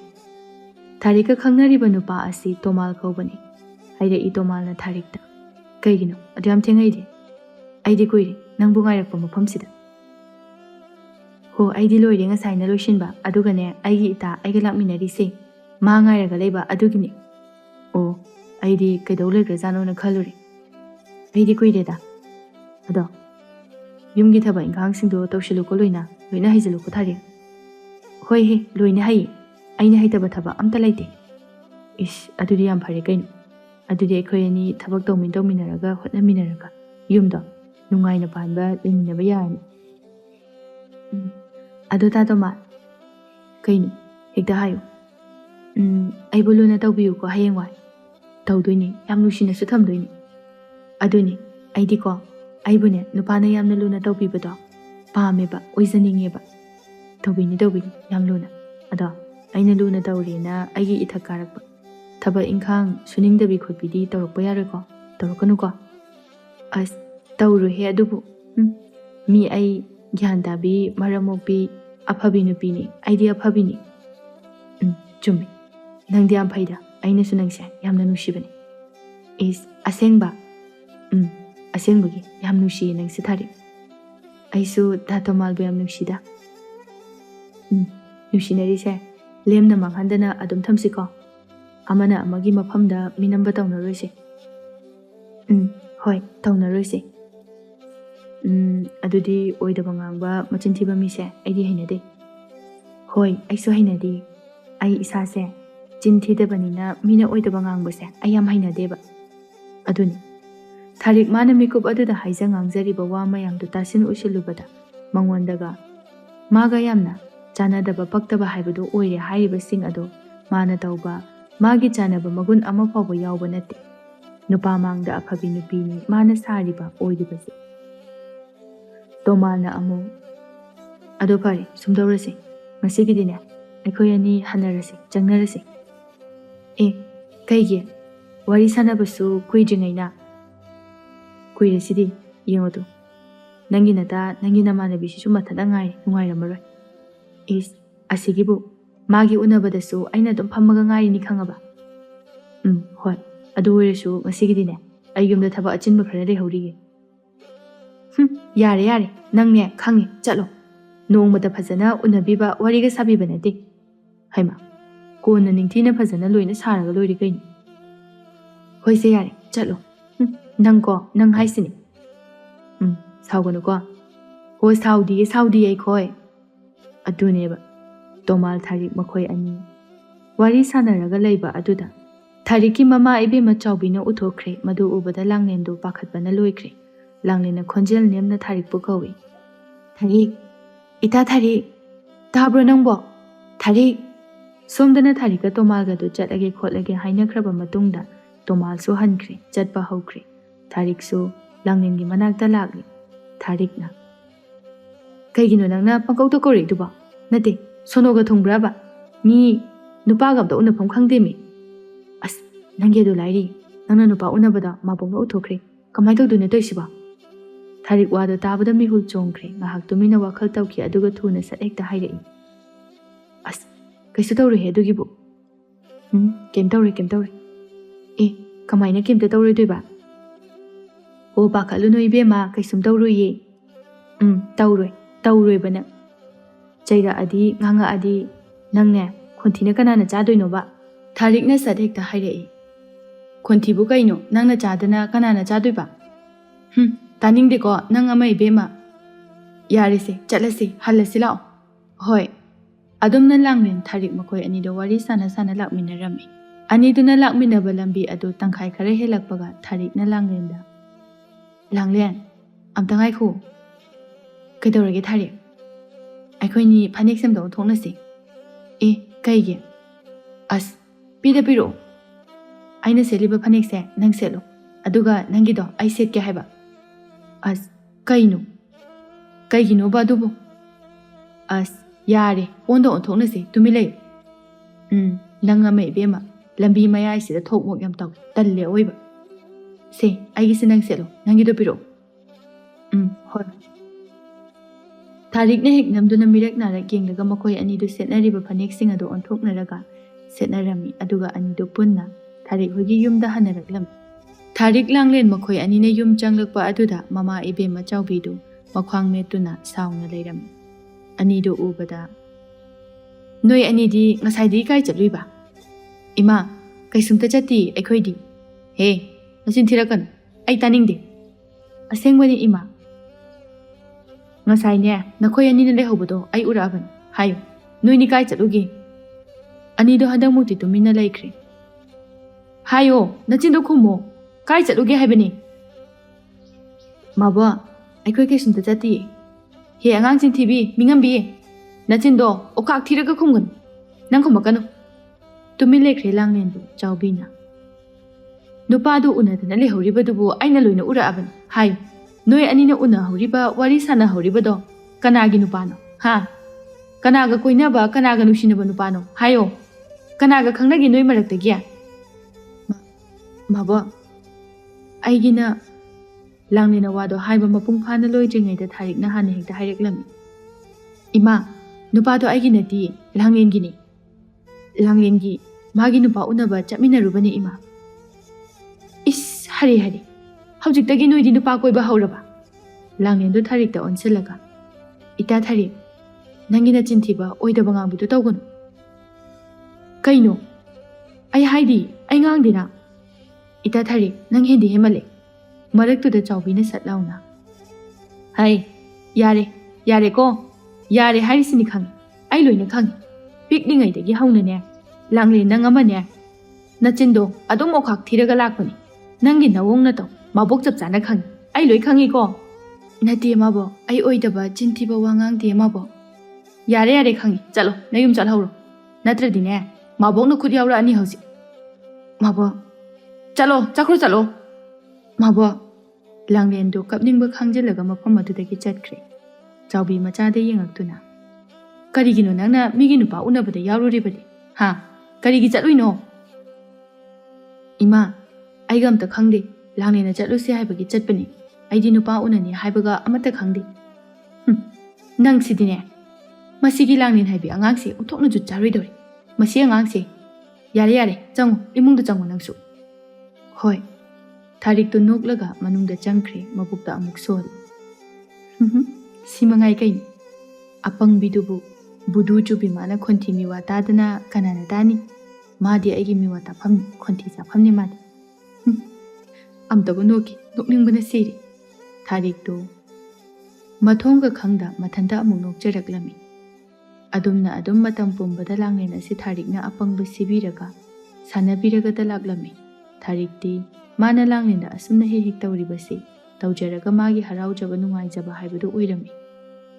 ꯊꯥꯔꯤꯛꯀ ꯈꯪꯅꯔꯤꯕ ꯅꯨꯄꯥ ꯑꯁꯤ ꯇꯣꯃꯥꯜ ꯀꯧꯕꯅꯤ. ꯍꯥꯏꯔꯛꯏ ꯇꯣꯃꯥꯜꯅ ꯊꯥꯔꯤꯛꯇ. "ꯀꯩꯒꯤꯅꯣ ꯑꯗꯨꯌꯥꯝ ꯊꯦꯡꯉꯛꯏꯗꯤ?" "ꯑꯩꯗꯤ ꯀꯨꯏꯔꯦ ꯅꯪꯕꯨ ꯉꯥꯏꯔꯛꯄ ꯃꯐꯝꯁꯤꯗ." "ꯍꯣ, ꯑꯩꯗꯤ ꯂꯣꯏꯔꯦ ꯉꯁꯥꯏꯅ ꯂꯣꯏꯁꯤꯟꯕ. ꯑꯗꯨꯒꯅꯦ, ꯑꯩꯒꯤ ꯏꯇꯥ ꯑꯩꯒ ꯂꯥꯛꯃꯤꯟꯅꯔꯤꯁꯦ ꯃꯥ ꯉꯥꯏꯔꯒ ꯂꯩꯕ ꯑꯗꯨꯒꯤꯅꯤ." "ꯑꯣ, ꯑꯩꯗꯤ ꯀꯩꯗꯧ ꯂꯩꯈ꯭ꯔꯖꯥꯠꯅꯣꯅ ꯈꯜꯂꯨꯔꯦ." "ꯑꯩꯗꯤ ꯀꯨꯏꯔꯦꯗ." "ꯑꯗꯣ ꯌꯨꯝꯒꯤ ꯊꯕꯛ ꯏꯪꯈꯥꯡꯁꯤꯡꯗꯣ ꯇꯧꯁꯤꯜꯂꯨꯀꯣ, ꯂꯣꯏꯅ ꯍꯩꯖꯤꯜꯂꯨꯀꯣ ꯊꯥꯔꯤꯛ." "ꯍꯣꯏꯍꯦ, ꯂꯣꯏꯅ ꯍꯩꯌꯦ. ꯑꯩꯅ ꯍꯩꯇꯕ ꯊꯕꯛ ꯑꯝꯇ ꯂꯩꯇꯦ." "ꯏꯁ, ꯑꯗꯨꯗꯤ ꯌꯥꯝ ꯐꯔꯦ ꯀꯩꯅꯣ. ꯑꯗꯨꯗꯤ ꯑꯩꯈꯣꯏ ꯑꯅꯤ ꯊꯕꯛ ꯇꯧꯃꯤꯟꯅꯔꯒ ꯍꯣꯠꯅꯃꯤꯟꯅꯔꯒ ꯌꯨꯝꯗꯣ ꯅꯨꯡꯉꯥꯏꯅ ꯄꯥꯟꯕ ꯂꯩꯃꯤꯟꯅꯕ ꯌꯥꯔꯅꯤ." "ꯑꯗꯣ ꯇꯥ ꯇꯣꯃꯥꯜ." "ꯀꯩꯅꯣ? ꯍꯦꯛꯇ ꯍꯥꯏꯌꯨ." "ꯑꯩꯕꯨ ꯂꯨꯅ ꯇꯧꯕꯤꯌꯨꯀꯣ ꯍꯌꯦꯡꯋꯥꯏ." "ꯇꯧꯗꯣꯏꯅꯤ, ꯌꯥꯝ ꯅꯨꯡꯁꯤꯅꯁꯨ ꯊꯝꯗꯣꯏꯅꯤ." "ꯑꯗꯨꯅꯤ, ꯑꯩꯗꯤꯀꯣ, ꯑꯩꯕꯨꯅꯦ ꯅꯨꯄꯥꯅ ꯌꯥꯝꯅ ꯂꯨꯅ ꯇꯧꯕꯤꯕꯗꯣ ꯄꯥꯝꯃꯦꯕ, ꯑꯣꯏꯖꯅꯤꯡꯉꯦꯕ." "ꯇꯧꯕꯤꯅꯤ, ꯌꯥꯝ ꯂꯨꯅ. ꯑꯗꯣ ꯑꯩꯅ ꯂꯨꯅ ꯇꯧꯔꯦꯅ ꯑꯩꯒꯤ ꯏꯊꯛ ꯀꯥꯔꯛꯄ ꯊꯕꯛ ꯏꯪꯈꯥꯡ ꯁꯨꯅꯤꯡꯗꯕꯤ ꯈꯣꯠꯄꯤꯗꯤ ꯇꯧꯔꯛꯄ ꯌꯥꯔꯣꯏꯀꯣ? ꯇꯧꯔꯛꯀꯅꯨꯀꯣ?" "ꯑꯁ, ꯇꯧꯔꯣꯏꯍꯦ ꯑꯗꯨꯕꯨ. ꯃꯤ ꯑꯩ ꯒ꯭ꯌꯥꯟ ꯇꯥꯕꯤ, ꯃꯔꯝ ꯃꯣꯛꯄꯤ, ꯑꯐꯕꯤ ꯅꯨꯄꯤꯅꯤ. ꯑꯩꯗꯤ ꯑꯐꯕꯤꯅꯤ." "ꯆꯨꯝꯃꯤ. ꯅꯪꯗꯤ ꯌꯥꯝ ꯐꯩꯗ. ꯑꯩꯅꯁꯨ ꯅꯪꯁꯦ ꯌꯥꯝꯅ ꯅꯨꯡꯁꯤꯕꯅꯤ." "ꯏꯁ, ꯑꯁꯦꯡꯕ?" "ꯑꯁꯦꯡꯕꯒꯤ ꯌꯥꯝ ꯅꯨꯡꯁꯤꯌꯦ ꯅꯪꯁꯦ ꯊꯥꯔꯤꯛ." "ꯑꯩꯁꯨ ꯇꯥ ꯇꯣꯃꯥꯜꯕꯨ ꯌꯥꯝ ꯅꯨꯡꯁꯤꯗ." "ꯅꯨꯡꯁꯤꯅꯔꯤꯁꯦ ꯂꯦꯝꯅ ꯃꯥꯡꯍꯟꯗꯅ ꯑꯗꯨꯝ ꯊꯝꯁꯤꯀꯣ? ꯑꯃꯅ ꯑꯃꯒꯤ ꯃꯐꯝꯗ ꯃꯤꯅꯝꯕ ꯇꯧꯅꯔꯣꯏꯁꯦ." "ꯍꯣꯏ, ꯇꯧꯅꯔꯣꯏꯁꯦ." "ꯑꯗꯨꯗꯤ ꯑꯣꯏꯗꯕ ꯉꯥꯡꯕ, ꯃꯆꯤꯟ ꯊꯤꯕ ꯃꯤꯁꯦ ꯑꯩꯗꯤ ꯍꯩꯅꯗꯦ." "ꯍꯣꯏ, ꯑꯩꯁꯨ ꯍꯩꯅꯗꯦ. ꯑꯩ ꯏꯁꯥꯁꯦ ꯆꯤꯟ ꯊꯤꯗꯕꯅꯤꯅ ꯃꯤꯅ ꯑꯣꯏꯗꯕ ꯉꯥꯡꯕꯁꯦ ꯑꯩ ꯌꯥꯝ ꯍꯩꯅꯗꯦꯕ." "ꯑꯗꯨꯅꯤ." ꯊꯥꯔꯤꯛ ꯃꯥꯅ ꯃꯤꯀꯨꯞ ꯑꯗꯨꯗ ꯍꯥꯏꯖ ꯉꯥꯡꯖꯔꯤꯕ ꯋꯥ ꯃꯌꯥꯝꯗꯨ ꯇꯥꯁꯤꯟ ꯎꯁꯤꯜꯂꯨꯕꯗ ꯃꯉꯣꯟꯗꯒ Maga yamna chanadaba paktaba haibadu oire hairibasing ado mana tauba magi chanaba magun ama fawba yawba nate. Nupa mangda afabi nupini mana sariba oiribase. Tomalna amu ado pare sumdawrase masigidine aikoy ani hanarase changnarase. Kaigi wari sanabasu kuidringaina kuirasidi yengodu nangi nata nangi namanabisisu mathada ngai nungairamoroi. Asigibu magi unabadasu aina dum phammaga ngairi ni khangaba. Hoi adu oiresu masigidine ai yumda thaba achinba khara lehorige. Yare nangne khangi chalo nongmata phajana unabiba wariga sabiba nate. Haima kona ningthina phajana loina saraga loiri kaini. Hoise yare chalo nang haisini. Sauganu ko ho saudi ai khoi aduneba Tomal Tharik makhoi ani wari sanaraga leiba aduda Thariki mama ibe machaubina uthokre madu ubada langnendu pakhatbana loikre langnena khonjel nemna Tharik pukawi Tharik ita Tharik tabro nangbo Tharik somdana Tharika Tomal ga du chatlage khotlage hainakraba matungda Tomal su hankre chatpa hokre Tharik su langnengi manakta lagli Tharikna kaigino nangna pangkauta kore duba nate sonoga thongbraba mi nupa gabda unapam khangdemi nange do lairi nangna nupa unabada mabongna uthokre kamai tawdune toisiba Tharik wada tabada mihul chongkre ngahak tumina wakhal tawki aduga thuna sat ekta hairei kaisu tawre he adugibu kem tawre kamaina kemta tawre doiba o pakhalu no ibema kaisum tawruye tawroi bana chaira adi nganga adi nangne khonthina kanana chadoinoba Tharikna sat hekta hairei khonthi bu kaino nangna chadana kanana chadoiba taningde ko nang ama ibema yarese chatlase halase lao hoi adumna langlen Tharik makhoi ani do wari sana lakminarami ani duna lakminaba lambi adu tangkhai khare helakpaga Tharikna langlen amtangai khu Kaidorage Tharik aikoini phanek semda thongnase kaigi pida piro aina seliba phanek se nang selo aduga nangi do ai set ke haiba kaigino ba dubu yare ondo thongnase tumilei nang amai bema lambi mayai sida thokmok yam taw talle oiba se aigi se nang selo nangi do piro hoi Tharikna hek namduna mirak narak yenglaga makhoi ani do setnariba phanek sing ado onthoknaraga setnarami aduga ani do punna Tharik hogi yumda hanaraklam Tharik langlen makhoi ani ne yum changlakpa aduda mama ibe machaubi do makhwang metuna saungna leiram ani do ubada noi ani di ngasai di kai chatluiba ima kaisumta chati aikhoi di he nasin thirakan ai taningde asengwani ima ngasai ne nakhoi ani na lehobado ai uraban hayo noini kai chatlugi ani do hadang mukti tumina laikre hayo nachindo khumo kai chatlugi haibani maba aikhoi ke sunta chati he angang chin thibi mingambi nachindo okak thiraga khumgan nang khumakanu tumin lekre langlen du chawbina nupa du unadana lehoriba dubu aina loina uraban hayo Noi anina una horiba wari sana horiba do kanagi nupano kanaga koinaba kanaga nushinaba nupano hayo kanaga khangnagi noi marakta gya maba aigina langnena wado haiba mapung phana loidringai da Tharikna hana hekta haireklami ima nupa do aigina ti langlengi magi nupa unaba chapminarubani ima hari Haujik noi di nupa koi ba hauraba langlen do Tharik ta onsilaga ita Tharik nangina chinthiba oidaba ngang bidu tawganu kaino ai haidi ai ngang dina ita Tharik nang hindi hemale marak tu da chawbina satlauna hai yare ko yare hari sini khang ai loina khang pikningai dagi hauna ne langlen nang ama ne nachindo adum okhak thiraga lakpani nangi nawong na to mabok chap chana khang ai loi khangi ko nati mabo ai oidaba chintiba wangang de mabo ꯌꯥꯔꯦ ꯌꯥꯔꯦ ꯈꯪꯉꯤ ꯆꯠꯂꯣ ꯅꯌꯨꯝ ꯆꯠꯍꯧꯔꯣ ꯅꯠꯇ꯭ꯔꯗꯤꯅꯦ ꯃꯥꯕꯣꯛꯅ ꯈꯨꯠ ꯌꯥꯎꯔꯛꯑꯅꯤ ꯍꯧꯖꯤꯛ ꯃꯥꯕꯣꯛ ꯆꯠꯂꯣ ꯆꯠꯈ꯭ꯔꯣ ꯆꯠꯂꯣ ꯃꯥꯕꯣꯛ ꯂꯥꯡꯂꯦꯟꯗꯨ ꯀꯞꯅꯤꯡꯕ ꯈꯥꯡꯖꯤꯜꯂꯒ ꯃꯐꯝ ꯑꯗꯨꯗꯒꯤ ꯆꯠꯈ꯭ꯔꯦ ꯆꯥꯎꯕꯤ ꯃꯆꯥꯗ ꯌꯦꯡꯉꯛꯇꯨꯅ ꯀꯔꯤꯒꯤꯅꯣ ꯅꯪꯅ ꯃꯤꯒꯤ ꯅꯨꯄꯥ ꯎꯅꯕꯗ ꯌꯥꯎꯔꯨꯔꯤꯕꯗꯤ ꯍꯥ ꯀꯔꯤꯒꯤ ꯆꯠꯂꯨꯏꯅꯣ ꯏꯃꯥ ꯑꯩꯒ ꯑꯝꯇ ꯈꯪꯗꯦ ꯂꯥꯡꯂꯦꯟꯅ ꯆꯠꯂꯨꯁꯤ ꯍꯥꯏꯕꯒꯤ ꯆꯠꯄꯅꯤ ꯑꯩꯗꯤ ꯅꯨꯄꯥ ꯎꯅꯅꯤ ꯍꯥꯏꯕꯒ ꯑꯃꯠꯇ ꯈꯪꯗꯦ ꯅꯪꯁꯤꯗꯤꯅꯦ ꯃꯁꯤꯒꯤ ꯂꯥꯡꯂꯦꯟ ꯍꯥꯏꯕꯤ ꯑꯉꯥꯡꯁꯦ ꯑꯣꯟꯊꯣꯛꯅ ꯖꯨꯠ ꯆꯥꯔꯣꯏꯗꯧꯔꯤ ꯃꯁꯤ ꯑꯉꯥꯡꯁꯦ ꯌꯥꯔꯦ ꯌꯥꯔꯦ ꯆꯪꯉꯨ ꯏꯃꯨꯡꯗ ꯆꯪꯉꯨ ꯅꯪꯁꯨ ꯍꯣꯏ ꯊꯥꯔꯤꯛꯇꯨ ꯅꯣꯛꯂꯒ ꯃꯅꯨꯡꯗ ꯆꯪꯈ꯭ꯔꯦ ꯃꯕꯨꯛꯇ ꯑꯃꯨꯛ ꯁꯣꯜꯂꯤ ꯁꯤ ꯃꯉꯥꯏ ꯀꯩꯅꯤ ꯑꯄꯪꯕꯤꯗꯨꯕꯨ ꯕꯨꯗꯨ ꯆꯨꯕꯤ ꯃꯥꯅ ꯈꯣꯟꯊꯤ ꯃꯤꯋꯥ ꯇꯥꯗꯅ ꯀꯅꯥꯅ ꯇꯥꯅꯤ ꯃꯥꯗꯤ ꯑꯩꯒꯤ ꯃꯤꯋꯥ ꯇꯥꯐꯝꯅꯤ ꯈꯣꯟꯊꯤ ꯆꯥꯐꯝꯅꯤ ꯃꯥꯗꯤ ꯑꯝꯇꯕꯨ ꯅꯣꯛꯈꯤ ꯅꯣꯛꯅꯤꯡꯕꯅ ꯁꯤꯔꯤ ꯊꯥꯔꯤꯛꯇꯨ ꯃꯊꯣꯡꯒ ꯈꯪꯗ ꯃꯊꯟꯇ ꯑꯃꯨꯛ ꯅꯣꯛꯆꯔꯛꯂꯝꯃꯤ ꯑꯗꯨꯝꯅ ꯑꯗꯨꯝ ꯃꯇꯝ ꯄꯨꯝꯕꯗ ꯂꯥꯡꯂꯦꯟ ꯑꯁꯤ ꯊꯥꯔꯤꯛꯅ ꯑꯄꯪꯕ ꯁꯤꯕꯤꯔꯒ ꯁꯥꯟꯅꯕꯤꯔꯒꯗ ꯂꯥꯛꯂꯝꯃꯤ ꯊꯥꯔꯤꯛꯇꯤ ꯃꯥꯅ ꯂꯥꯡꯂꯦꯟꯗ ꯑꯁꯨꯝꯅ ꯍꯦꯛ ꯍꯦꯛ ꯇꯧꯔꯤꯕꯁꯤ ꯇꯧꯖꯔꯒ ꯃꯥꯒꯤ ꯍꯔꯥꯎꯖꯕ ꯅꯨꯡꯉꯥꯏꯖꯕ ꯍꯥꯏꯕꯗꯨ ꯑꯣꯏꯔꯝꯃꯤ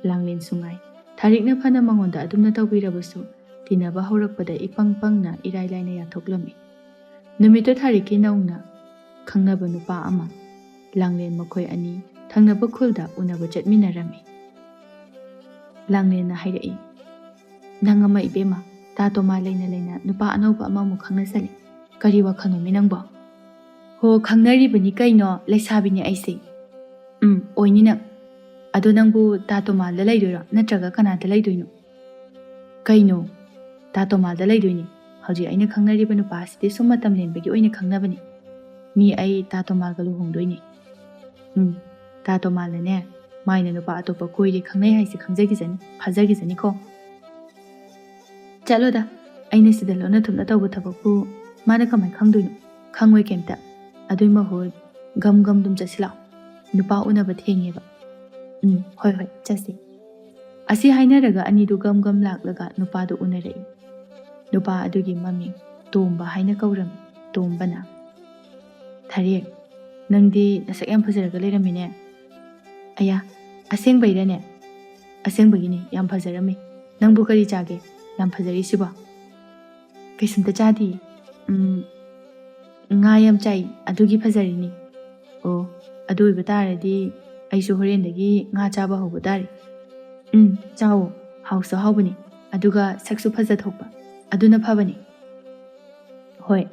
ꯂꯥꯡꯂꯦꯟꯁꯨ ꯉꯥꯏ ꯊꯥꯔꯤꯛꯅ ꯐꯅ ꯃꯉꯣꯟꯗ ꯑꯗꯨꯝꯅ ꯇꯧꯕꯤꯔꯕꯁꯨ ꯇꯤꯟꯅꯕ ꯍꯧꯔꯛꯄꯗ ꯏꯄꯪ ꯄꯪꯅ ꯏꯔꯥꯏ ꯂꯥꯏꯅ ꯌꯥꯊꯣꯛꯂꯝꯃꯤ ꯅꯨꯃꯤꯠꯇꯨ ꯊꯥꯔꯤꯛꯀꯤ ꯅꯧꯅ ꯈꯪꯅꯕ ꯅꯨꯄꯥ ꯑꯃ ꯂꯥꯡꯂꯦꯟ ꯃꯈꯣꯏ ꯑꯅꯤ ꯊꯪꯅꯕ ꯈꯨꯜꯗ ꯎꯅꯕ ꯆꯠꯃꯤꯟꯅꯔꯝꯃꯤ ꯂꯥꯡꯂꯦꯟꯅ ꯍꯥꯏꯔꯛꯏ ꯅꯪ ꯑꯃ ꯏꯕꯦꯝꯃ ꯇꯥ ꯇꯣꯃꯥ ꯂꯩꯅ ꯂꯩꯅ ꯅꯨꯄꯥ ꯑꯅꯧꯕ ꯑꯃꯃꯨꯛ ꯈꯪꯅꯁꯜꯂꯤ ꯀꯔꯤ ꯋꯥꯈꯜꯅꯣꯃꯤ ꯅꯪꯕꯣ ꯍꯣ ꯈꯪꯅꯔꯤꯕꯅꯤ ꯀꯩꯅꯣ ꯂꯩꯁꯥꯕꯤꯅꯤ ꯑꯩꯁꯦ ꯑꯣꯏꯅꯤ ꯅꯪ ꯑꯗꯣ ꯅꯪꯕꯨ ꯇꯥ ꯇꯣꯃꯥꯜꯗ ꯂꯩꯗꯣꯏꯔꯣ ꯅꯠꯇ꯭ꯔꯒ ꯀꯅꯥꯗ ꯂꯩꯗꯣꯏꯅꯣ ꯀꯩꯅꯣ ꯇꯥ ꯇꯣꯃꯥꯜꯗ ꯂꯩꯗꯣꯏꯅꯤ ꯍꯧꯖꯤꯛ ꯑꯩꯅ ꯈꯪꯅꯔꯤꯕ ꯅꯨꯄꯥꯁꯤꯗꯤ ꯁꯨꯝ ꯃꯇꯝ ꯂꯦꯟꯕꯒꯤ ꯑꯣꯏꯅ ꯈꯪꯅꯕꯅꯤ ꯃꯤ ꯑꯩ ꯇꯥ ꯇꯣꯃꯥꯜꯒ ꯂꯨꯍꯣꯡꯗꯣꯏꯅꯤ ꯇꯥ ꯇꯣꯃꯥꯜꯅꯅꯦ ꯃꯥꯏꯅ ꯅꯨꯄꯥ ꯑꯇꯣꯞꯄ ꯀꯣꯏꯔꯦ ꯈꯪꯅꯩ ꯍꯥꯏꯁꯦ ꯈꯪꯖꯈꯤꯖꯅꯤ ꯐꯥꯖꯈꯤꯖꯅꯤꯀꯣ ꯆꯠꯂꯣꯗ ꯑꯩꯅ ꯁꯤꯗ ꯂꯣꯟꯅ ꯊꯨꯞꯅ ꯇꯧꯕ ꯊꯕꯛꯄꯨ ꯃꯥꯅ ꯀꯃꯥꯏꯅ ꯈꯪꯗꯣꯏꯅꯣ ꯈꯪꯉꯣꯏ ꯀꯩꯝꯇ ꯑꯗꯨꯏ ꯃꯍꯨꯠ ꯒꯝ ꯒꯝ ꯑꯗꯨꯝ ꯆꯠꯁꯤꯜꯂꯛꯑꯣ ꯅꯨꯄꯥ ꯎꯅꯕ ꯊꯦꯡꯉꯦꯕ ꯍꯣꯏ ꯍꯣꯏ ꯆꯠꯁꯤ ꯑꯁꯤ ꯍꯥꯏꯅꯔꯒ ꯑꯅꯤꯗꯨ ꯒꯝ ꯒꯝ ꯂꯥꯛꯂꯒ ꯅꯨꯄꯥꯗꯨ ꯎꯅꯔꯛꯏ ꯅꯨꯄꯥ ꯑꯗꯨꯒꯤ ꯃꯃꯤꯡ ꯇꯣꯝꯕ ꯍꯥꯏꯅ ꯀꯧꯔꯝꯃꯤ ꯇꯣꯝꯕꯅ ꯊꯥꯔꯦꯛ ꯅꯪꯗꯤ ꯅꯁꯛ ꯌꯥꯝ ꯐꯖꯔꯒ ꯂꯩꯔꯝꯃꯤꯅꯦ ꯑꯌꯥ ꯑꯁꯦꯡꯕꯩꯔꯅꯦ ꯑꯁꯦꯡꯕꯒꯤꯅꯤ ꯌꯥꯝ ꯐꯖꯔꯝꯃꯤ ꯅꯪꯕꯨ ꯀꯔꯤ ꯆꯥꯒꯦ ꯌꯥꯝ ꯐꯖꯔꯤꯁꯤꯕꯣ ꯀꯩꯁꯨꯝꯇ ꯆꯥꯗꯤꯌꯦ ꯉꯥ ꯌꯥꯝ ꯆꯥꯏ ꯑꯗꯨꯒꯤ ꯐꯖꯔꯤꯅꯤ ꯑꯣ ꯑꯗꯨ ꯑꯣꯏꯕ ꯇꯥꯔꯗꯤ ꯑꯩꯁꯨ ꯍꯣꯔꯦꯟꯗꯒꯤ ꯉꯥ ꯆꯥꯕ ꯍꯧꯕ ꯇꯥꯔꯦ ꯆꯥꯎꯋꯣ ꯍꯥꯎꯁꯨ ꯍꯥꯎꯕꯅꯤ ꯑꯗꯨꯒ ꯁꯛꯁꯨ ꯐꯖꯊꯣꯛꯄ ꯑꯗꯨꯅ ꯐꯕꯅꯤ ꯍꯣꯏ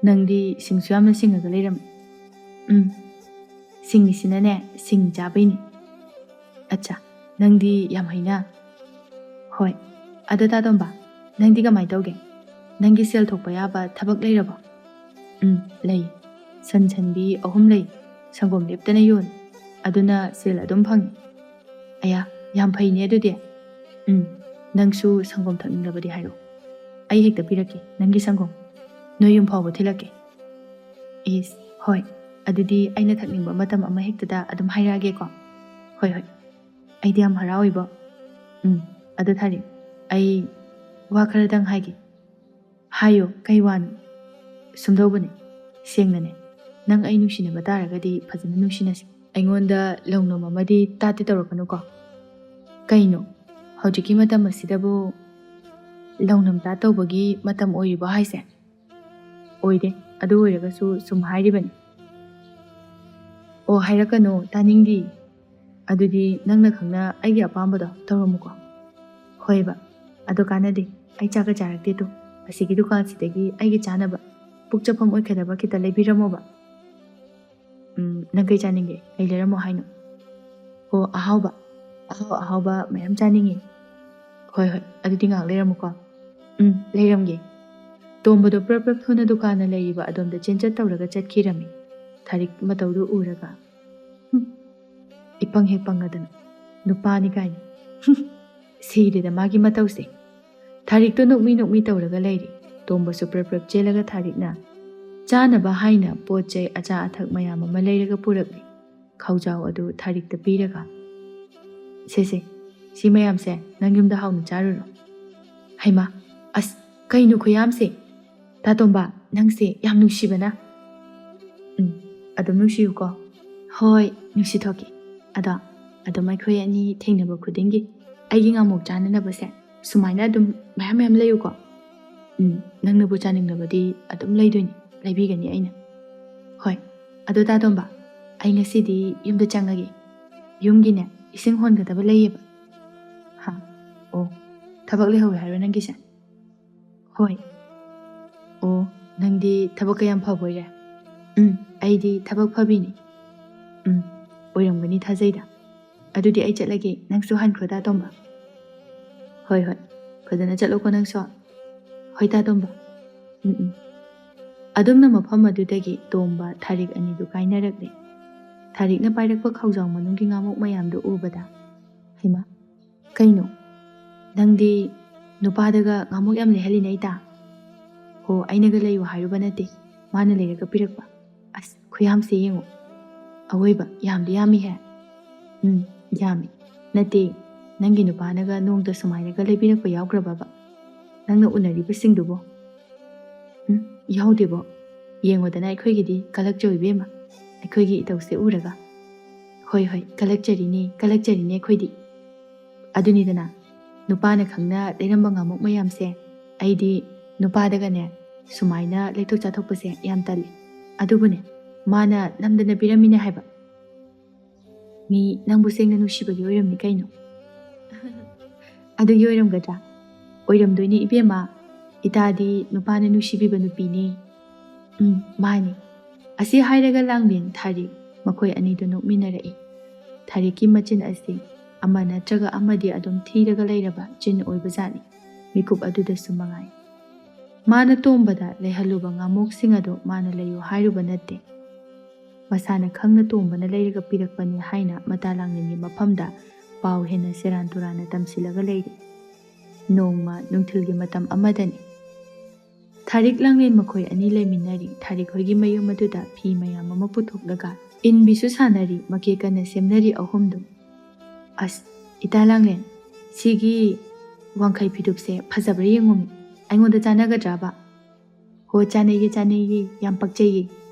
ꯅꯪꯗꯤ ꯁꯤꯡꯁꯨ ꯌꯥꯝꯅ ꯁꯤꯡꯉꯒ ꯂꯩꯔꯝꯃꯤ ꯁꯤꯡꯉꯤꯁꯤꯅꯅꯦ ꯁꯤꯡ ꯆꯥꯕꯩꯅꯤ ꯑꯠꯆꯥ ꯅꯪꯗꯤ ꯌꯥꯝ ꯍꯩꯅ ꯍꯣꯏ ꯑꯗꯣ ꯇꯥꯇꯣꯝꯕ ꯅꯪꯗꯤ ꯀꯃꯥꯏꯅ ꯇꯧꯒꯦ ꯅꯪꯒꯤ ꯁꯦꯜ ꯊꯣꯛꯄ ꯌꯥꯕ ꯊꯕꯛ ꯂꯩꯔꯕꯣ ꯂꯩ ꯁꯟ ꯁꯟꯕꯤ 3 ꯂꯩ ꯁꯪꯒꯣꯝ ꯂꯦꯞꯇꯅ ꯌꯣꯜꯂꯤ ꯑꯗꯨꯅ ꯁꯦꯜ ꯑꯗꯨꯝ ꯐꯪꯉꯤ ꯑꯌꯥ ꯌꯥꯝ ꯐꯩꯅꯦ ꯑꯗꯨꯗꯤ ꯅꯪꯁꯨ ꯁꯪꯒꯣꯝ ꯊꯛꯅꯤꯡꯂꯕꯗꯤ ꯍꯥꯏꯔꯛꯑꯣ ꯑꯩ ꯍꯦꯛꯇ ꯄꯤꯔꯛꯀꯦ ꯅꯪꯒꯤ ꯁꯪꯒꯣꯝ ꯅꯣꯏ ꯌꯨꯝ ꯐꯥꯎꯕ ꯊꯤꯜꯂꯛꯀꯦ ꯏꯁ ꯍꯣꯏ ꯑꯗꯨꯗꯤ ꯑꯩꯅ ꯊꯛꯅꯤꯡꯕ ꯃꯇꯝ ꯑꯃ ꯍꯦꯛꯇꯗ ꯑꯗꯨꯝ ꯍꯥꯏꯔꯛꯑꯒꯦꯀꯣ ꯍꯣꯏ ꯍꯣꯏ ꯑꯩꯗꯤ ꯌꯥꯝ ꯍꯔꯥꯎꯏꯕꯣ ꯑꯗꯨ ꯊꯥꯔꯦ ꯑꯩ ꯋꯥ ꯈꯔꯗꯪ ꯍꯥꯏꯒꯦ ꯍꯥꯏꯌꯣ ꯀꯩ ꯋꯥꯅꯣ ꯁꯨꯝꯗꯧꯕꯅꯦ ꯁꯦꯡꯅꯅꯦ ꯅꯪ ꯑꯩ ꯅꯨꯡꯁꯤꯅꯕ ꯇꯥꯔꯒꯗꯤ ꯐꯖꯅ ꯅꯨꯡꯁꯤꯅꯁꯤ ꯑꯩꯉꯣꯟꯗ ꯂꯧꯅꯝ ꯑꯃꯗꯤ ꯇꯥꯠꯇꯤ ꯇꯧꯔꯛꯀꯅꯨꯀꯣ ꯀꯩꯅꯣ ꯍꯧꯖꯤꯛꯀꯤ ꯃꯇꯝ ꯑꯁꯤꯗꯕꯨ ꯂꯧꯅꯝ ꯇꯥꯠ ꯇꯧꯕꯒꯤ ꯃꯇꯝ ꯑꯣꯏꯔꯤꯕꯣ ꯍꯥꯏꯁꯦ ꯑꯣꯏꯗꯦ ꯑꯗꯨ ꯑꯣꯏꯔꯒꯁꯨ ꯁꯨꯝ ꯍꯥꯏꯔꯤꯕꯅꯤ ꯑꯣ ꯍꯥꯏꯔꯛꯀꯅꯨ ꯇꯥꯅꯤꯡꯗꯤ ꯑꯗꯨꯗꯤ ꯅꯪꯅ ꯈꯪꯅ ꯑꯩꯒꯤ ꯑꯄꯥꯝꯕꯗꯣ ꯇꯧꯔꯝꯃꯨꯀꯣ ꯍꯣꯏꯕ ꯑꯗꯨ ꯀꯥꯟꯅꯗꯦ ꯑꯩ ꯆꯥꯛꯀ ꯆꯥꯔꯛꯇꯦ ꯇꯨ ꯑꯁꯤꯒꯤ ꯗꯨꯀꯥꯟꯁꯤꯗꯒꯤ ꯑꯩꯒꯤ ꯆꯥꯅꯕ ꯄꯨꯛ ꯆꯠꯐꯝ ꯑꯣꯏꯒꯗꯕ ꯈꯤꯇ ꯂꯩꯕꯤꯔꯝꯃꯣꯕ ꯅꯪ ꯀꯩ ꯆꯥꯅꯤꯡꯒꯦ ꯀꯩ ꯂꯩꯔꯝꯃꯣ ꯍꯥꯏꯅꯣ ꯑꯣ ꯑꯍꯥꯎꯕ ꯃꯌꯥꯝ ꯆꯥꯅꯤꯡꯉꯦ ꯍꯣꯏ ꯍꯣꯏ ꯑꯗꯨꯗꯤ ꯉꯥꯏꯍꯥꯛ ꯂꯩꯔꯝꯃꯨꯀꯣ ꯂꯩꯔꯝꯒꯦ ꯇꯣꯝꯕꯗꯣ ꯄ꯭ꯔꯞ ꯊꯨꯅ ꯗꯨꯀꯥꯟꯅ ꯂꯩꯔꯤꯕ ꯑꯗꯣꯝꯗ ꯆꯦꯟꯆꯠ ꯇꯧꯔꯒ ꯆꯠꯈꯤꯔꯝꯃꯤ ꯊꯥꯔꯤꯛ ꯃꯇꯧꯗꯨ ꯎꯔꯒ ꯏꯄꯪ ꯍꯦꯛ ꯄꯪꯉꯗꯅ ꯅꯨꯄꯥꯅꯤ ꯀꯥꯏꯅ ꯁꯤꯔꯦꯗ ꯃꯥꯒꯤ ꯃꯇꯧꯁꯦ ꯊꯥꯔꯤꯛꯇꯣ ꯅꯣꯛꯃꯤ ꯅꯣꯛꯃꯤ ꯇꯧꯔꯒ ꯂꯩꯔꯤ ꯇꯣꯝꯕꯁꯨ ꯄ꯭ꯔꯞ ꯆꯦꯜꯂꯒ ꯊꯥꯔꯤꯛꯅ ꯆꯥꯅꯕ ꯍꯥꯏꯅ ꯄꯣꯠ ꯆꯩ ꯑꯆꯥ ꯑꯊꯛ ꯃꯌꯥꯝ ꯑꯃ ꯂꯩꯔꯒ ꯄꯨꯔꯛꯂꯤ ꯈꯥꯎꯖꯥꯎ ꯑꯗꯨ ꯊꯥꯔꯤꯛꯇ ꯄꯤꯔꯒ ꯁꯦ ꯁꯤ ꯃꯌꯥꯝꯁꯦ ꯅꯪ ꯌꯨꯝꯗ ꯍꯥꯎꯅ ꯆꯥꯔꯨꯔꯣ ꯍꯩꯃꯥ ꯑꯁ ꯀꯩꯅꯣ ꯈꯨꯌꯥꯝꯁꯦ ꯇꯥꯇꯣꯝꯕ ꯅꯪꯁꯦ ꯌꯥꯝ ꯅꯨꯡꯁꯤꯕꯅ ꯑꯗꯨꯝ ꯅꯨꯡꯁꯤꯌꯨꯀꯣ ꯍꯣꯏ ꯅꯨꯡꯁꯤꯊꯣꯛꯀꯦ ꯑꯗꯣ ꯑꯗꯨꯝ ꯑꯩꯈꯣꯏ ꯑꯅꯤ ꯊꯦꯡꯅꯕ ꯈꯨꯗꯤꯡꯒꯤ ꯑꯩꯒꯤ ꯉꯥꯃꯣꯛ ꯆꯥꯅꯅꯕꯁꯦ ꯁꯨꯃꯥꯏꯅ ꯑꯗꯨꯝ ꯃꯌꯥꯝ ꯃꯌꯥꯝ ꯂꯩꯌꯨꯀꯣ. ꯅꯪꯅꯕꯨ ꯆꯥꯅꯤꯡꯂꯕꯗꯤ ꯑꯗꯨꯝ ꯂꯩꯗꯣꯏꯅꯤ, ꯂꯩꯕꯤꯒꯅꯤ ꯑꯩꯅ. ꯍꯣꯏ, ꯑꯗꯣ ꯇꯥ ꯇꯣꯝꯕ, ꯑꯩ ꯉꯁꯤꯗꯤ ꯌꯨꯝꯗ ꯆꯪꯉꯒꯦ. ꯌꯨꯝꯒꯤꯅꯦ ꯏꯁꯤꯡ ꯍꯣꯟꯒꯗꯕ ꯂꯩꯌꯦꯕ. ꯍꯥ, ꯑꯣ, ꯊꯕꯛ ꯂꯩꯍꯧꯋꯦ ꯍꯥꯏꯔꯣ ꯅꯪꯒꯤꯁꯦ? ꯍꯣꯏ. ꯑꯣ, ꯅꯪꯗꯤ ꯊꯕꯛ ꯀꯌꯥꯝ ꯐꯕꯣꯏꯔꯦ? ꯑꯩꯗꯤ ꯊꯕꯛ ꯐꯕꯤꯅꯤ. ꯑꯣꯏꯔꯝꯒꯅꯤ ꯊꯥꯖꯩꯗ. ꯑꯗꯨꯗꯤ ꯑꯩ ꯆꯠꯂꯒꯦ, ꯅꯪꯁꯨ ꯍꯟꯈ꯭ꯔꯣ ꯇꯥ ꯇꯣꯝꯕ. ꯍꯣꯏ ꯍꯣꯏ, ꯐꯖꯅ ꯆꯠꯂꯣꯀꯣ ꯅꯪꯁꯨ. ꯍꯣꯏ ꯇꯥ ꯇꯣꯝꯕ. ꯎꯝ. ꯑꯗꯨꯝꯅ ꯃꯐꯝ ꯑꯗꯨꯗꯒꯤ ꯇꯣꯝꯕ ꯊꯥꯔꯤꯛ ꯑꯅꯤꯗꯨ ꯀꯥꯏꯅꯔꯛꯂꯦ. ꯊꯥꯔꯤꯛꯅ ꯄꯥꯏꯔꯛꯄ ꯈꯧꯖꯥꯎ ꯃꯅꯨꯡꯒꯤ ꯉꯥꯃꯨꯛ ꯃꯌꯥꯝꯗꯨ ꯎꯕꯗ, ꯍꯩꯃꯥ, ꯀꯩꯅꯣ? ꯅꯪꯗꯤ ꯅꯨꯄꯥꯗꯒ ꯉꯥꯃꯨꯛ ꯌꯥꯝ ꯂꯩꯍꯜꯂꯤꯅꯦ ꯏꯇꯥ. ꯍꯣ, ꯑꯩꯅꯒ ꯂꯩꯌꯨ ꯍꯥꯏꯔꯨꯕ ꯅꯠꯇꯦ, ꯃꯥꯅ ꯂꯩꯔꯒ ꯄꯤꯔꯛꯄ. ꯑꯁ, ꯈꯨꯌꯥꯝꯁꯦ ꯌꯦꯡꯉꯣ. ꯑꯋꯣꯏꯕ, ꯌꯥꯝꯗꯤ ꯌꯥꯝꯃꯤꯍꯦ. ꯌꯥꯝꯃꯤ. ꯅꯠꯇꯦ, ꯅꯪꯒꯤ ꯅꯨꯄꯥꯅꯒ ꯅꯣꯡꯇ ꯁꯨꯃꯥꯏꯅꯒ ꯂꯩꯕꯤꯔꯛꯄ ꯌꯥꯎꯈ꯭ꯔꯕꯕ? ꯅꯪꯅ ꯎꯅꯔꯤꯕꯁꯤꯡꯗꯨꯕꯣ? ꯌꯥꯎꯗꯦꯕꯣ. ꯌꯦꯡꯉꯣꯗꯅ ꯑꯩꯈꯣꯏꯒꯤꯗꯤ ꯀꯂꯛꯆꯧ ꯏꯕꯦꯝꯃ, ꯑꯩꯈꯣꯏꯒꯤ ꯏꯇꯧꯁꯦ ꯎꯔꯒ. ꯍꯣꯏ ꯍꯣꯏ, ꯀꯂꯛꯆꯔꯤꯅꯦ ꯑꯩꯈꯣꯏꯗꯤ. ꯑꯗꯨꯅꯤꯗꯅ, ꯅꯨꯄꯥꯅ ꯈꯪꯅ ꯂꯩꯔꯝꯕ ꯉꯥꯃꯨꯛ ꯃꯌꯥꯝꯁꯦ, ꯑꯩꯗꯤ ꯅꯨꯄꯥꯗꯒꯅꯦ ꯁꯨꯃꯥꯏꯅ ꯂꯩꯊꯣꯛ ꯆꯥꯊꯣꯛꯄꯁꯦ ꯌꯥꯝ ꯇꯜꯂꯤ. ꯑꯗꯨꯕꯨꯅꯦ, ꯃꯥꯅ ꯅꯝꯗꯅ ꯄꯤꯔꯝꯃꯤꯅꯦ ꯍꯥꯏꯕ. ꯃꯤ ꯅꯪꯕꯨ ꯁꯦꯡꯅ ꯅꯨꯡꯁꯤꯕꯒꯤ ꯑꯣꯏꯔꯝꯅꯤ ꯀꯩꯅꯣ. ꯑꯗꯨꯒꯤ ꯑꯣꯏꯔꯝꯒꯗ꯭ꯔꯥ? ꯑꯣꯏꯔꯝꯗꯣꯏꯅꯤ ꯏꯕꯦꯝꯃ. ꯏꯇꯥꯗꯤ ꯅꯨꯄꯥꯅ ꯅꯨꯡꯁꯤꯕꯤꯕ ꯅꯨꯄꯤꯅꯤ. ꯃꯥꯅꯤ. ꯑꯁꯤ ꯍꯥꯏꯔꯒ ꯂꯥꯡꯂꯦꯟ ꯊꯥꯔꯤꯛ ꯃꯈꯣꯏ ꯑꯅꯤꯗꯨ ꯅꯣꯛꯃꯤꯟꯅꯔꯛꯏ. ꯊꯥꯔꯤꯛꯀꯤ ꯃꯆꯤꯟ ꯑꯁꯤ ꯑꯃ ꯅꯠꯇ꯭ꯔꯒ ꯑꯃꯗꯤ ꯑꯗꯨꯝ ꯊꯤꯔꯒ ꯂꯩꯔꯕ ꯆꯤꯟ ꯑꯣꯏꯕꯖꯥꯠꯅꯤ, ꯃꯤꯀꯨꯞ ꯑꯗꯨꯗꯁꯨ ꯃꯉꯥꯏ. ꯃꯥꯅ ꯇꯣꯝꯕꯗ ꯂꯩꯍꯜꯂꯨꯕ ꯉꯥꯃꯣꯛꯁꯤꯡ ꯑꯗꯨ ꯃꯥꯅ ꯂꯩꯌꯨ ꯍꯥꯏꯔꯨꯕ ꯅꯠꯇꯦ. ꯃꯁꯥꯅ ꯈꯪꯅ ꯇꯣꯝꯕꯅ ꯂꯩꯔꯒ ꯄꯤꯔꯛꯄꯅꯤ ꯍꯥꯏꯅ ꯃꯇꯥ ꯂꯥꯡꯂꯦꯟꯒꯤ ꯃꯐꯝꯗ ꯄꯥꯎ ꯍꯦꯟꯅ ꯁꯦꯔꯥꯟ ꯇꯨꯔꯥꯟꯅ ꯇꯝꯁꯤꯜꯂꯒ ꯂꯩꯔꯤ. ꯅꯣꯡꯃ ꯅꯨꯡꯊꯤꯜꯒꯤ ꯃꯇꯝ ꯑꯃꯗꯅꯤ. ꯊꯥꯔꯤꯛ ꯂꯥꯡꯂꯦꯟ ꯃꯈꯣꯏ ꯑꯅꯤ ꯂꯩꯃꯤꯟꯅꯔꯤ. ꯊꯥꯔꯤꯛ ꯍꯣꯏꯒꯤ ꯃꯌꯨꯝ ꯑꯗꯨꯗ ꯐꯤ ꯃꯌꯥꯝ ꯑꯃ ꯄꯨꯊꯣꯛꯂꯒ ꯏꯟꯕꯤꯁꯨ ꯁꯥꯟꯅꯔꯤ, ꯃꯀꯦ ꯀꯟꯅ ꯁꯦꯝꯅꯔꯤ ꯑꯍꯨꯝꯗꯨ. ꯑꯁ, ꯏꯇꯥ ꯂꯥꯡꯂꯦꯟ, ꯁꯤꯒꯤ ꯋꯥꯡꯈꯩ ꯐꯤꯗꯨꯞꯁꯦ ꯐꯖꯕ꯭ꯔꯥ ꯌꯦꯡꯉꯨꯃꯤ, ꯑꯩꯉꯣꯟꯗ ꯆꯥꯟꯅꯒꯗ꯭ꯔꯕ? ꯍꯣ, ꯆꯥꯟꯅꯩꯌꯦ, ꯌꯥꯝ ꯄꯛꯆꯩꯌꯦ.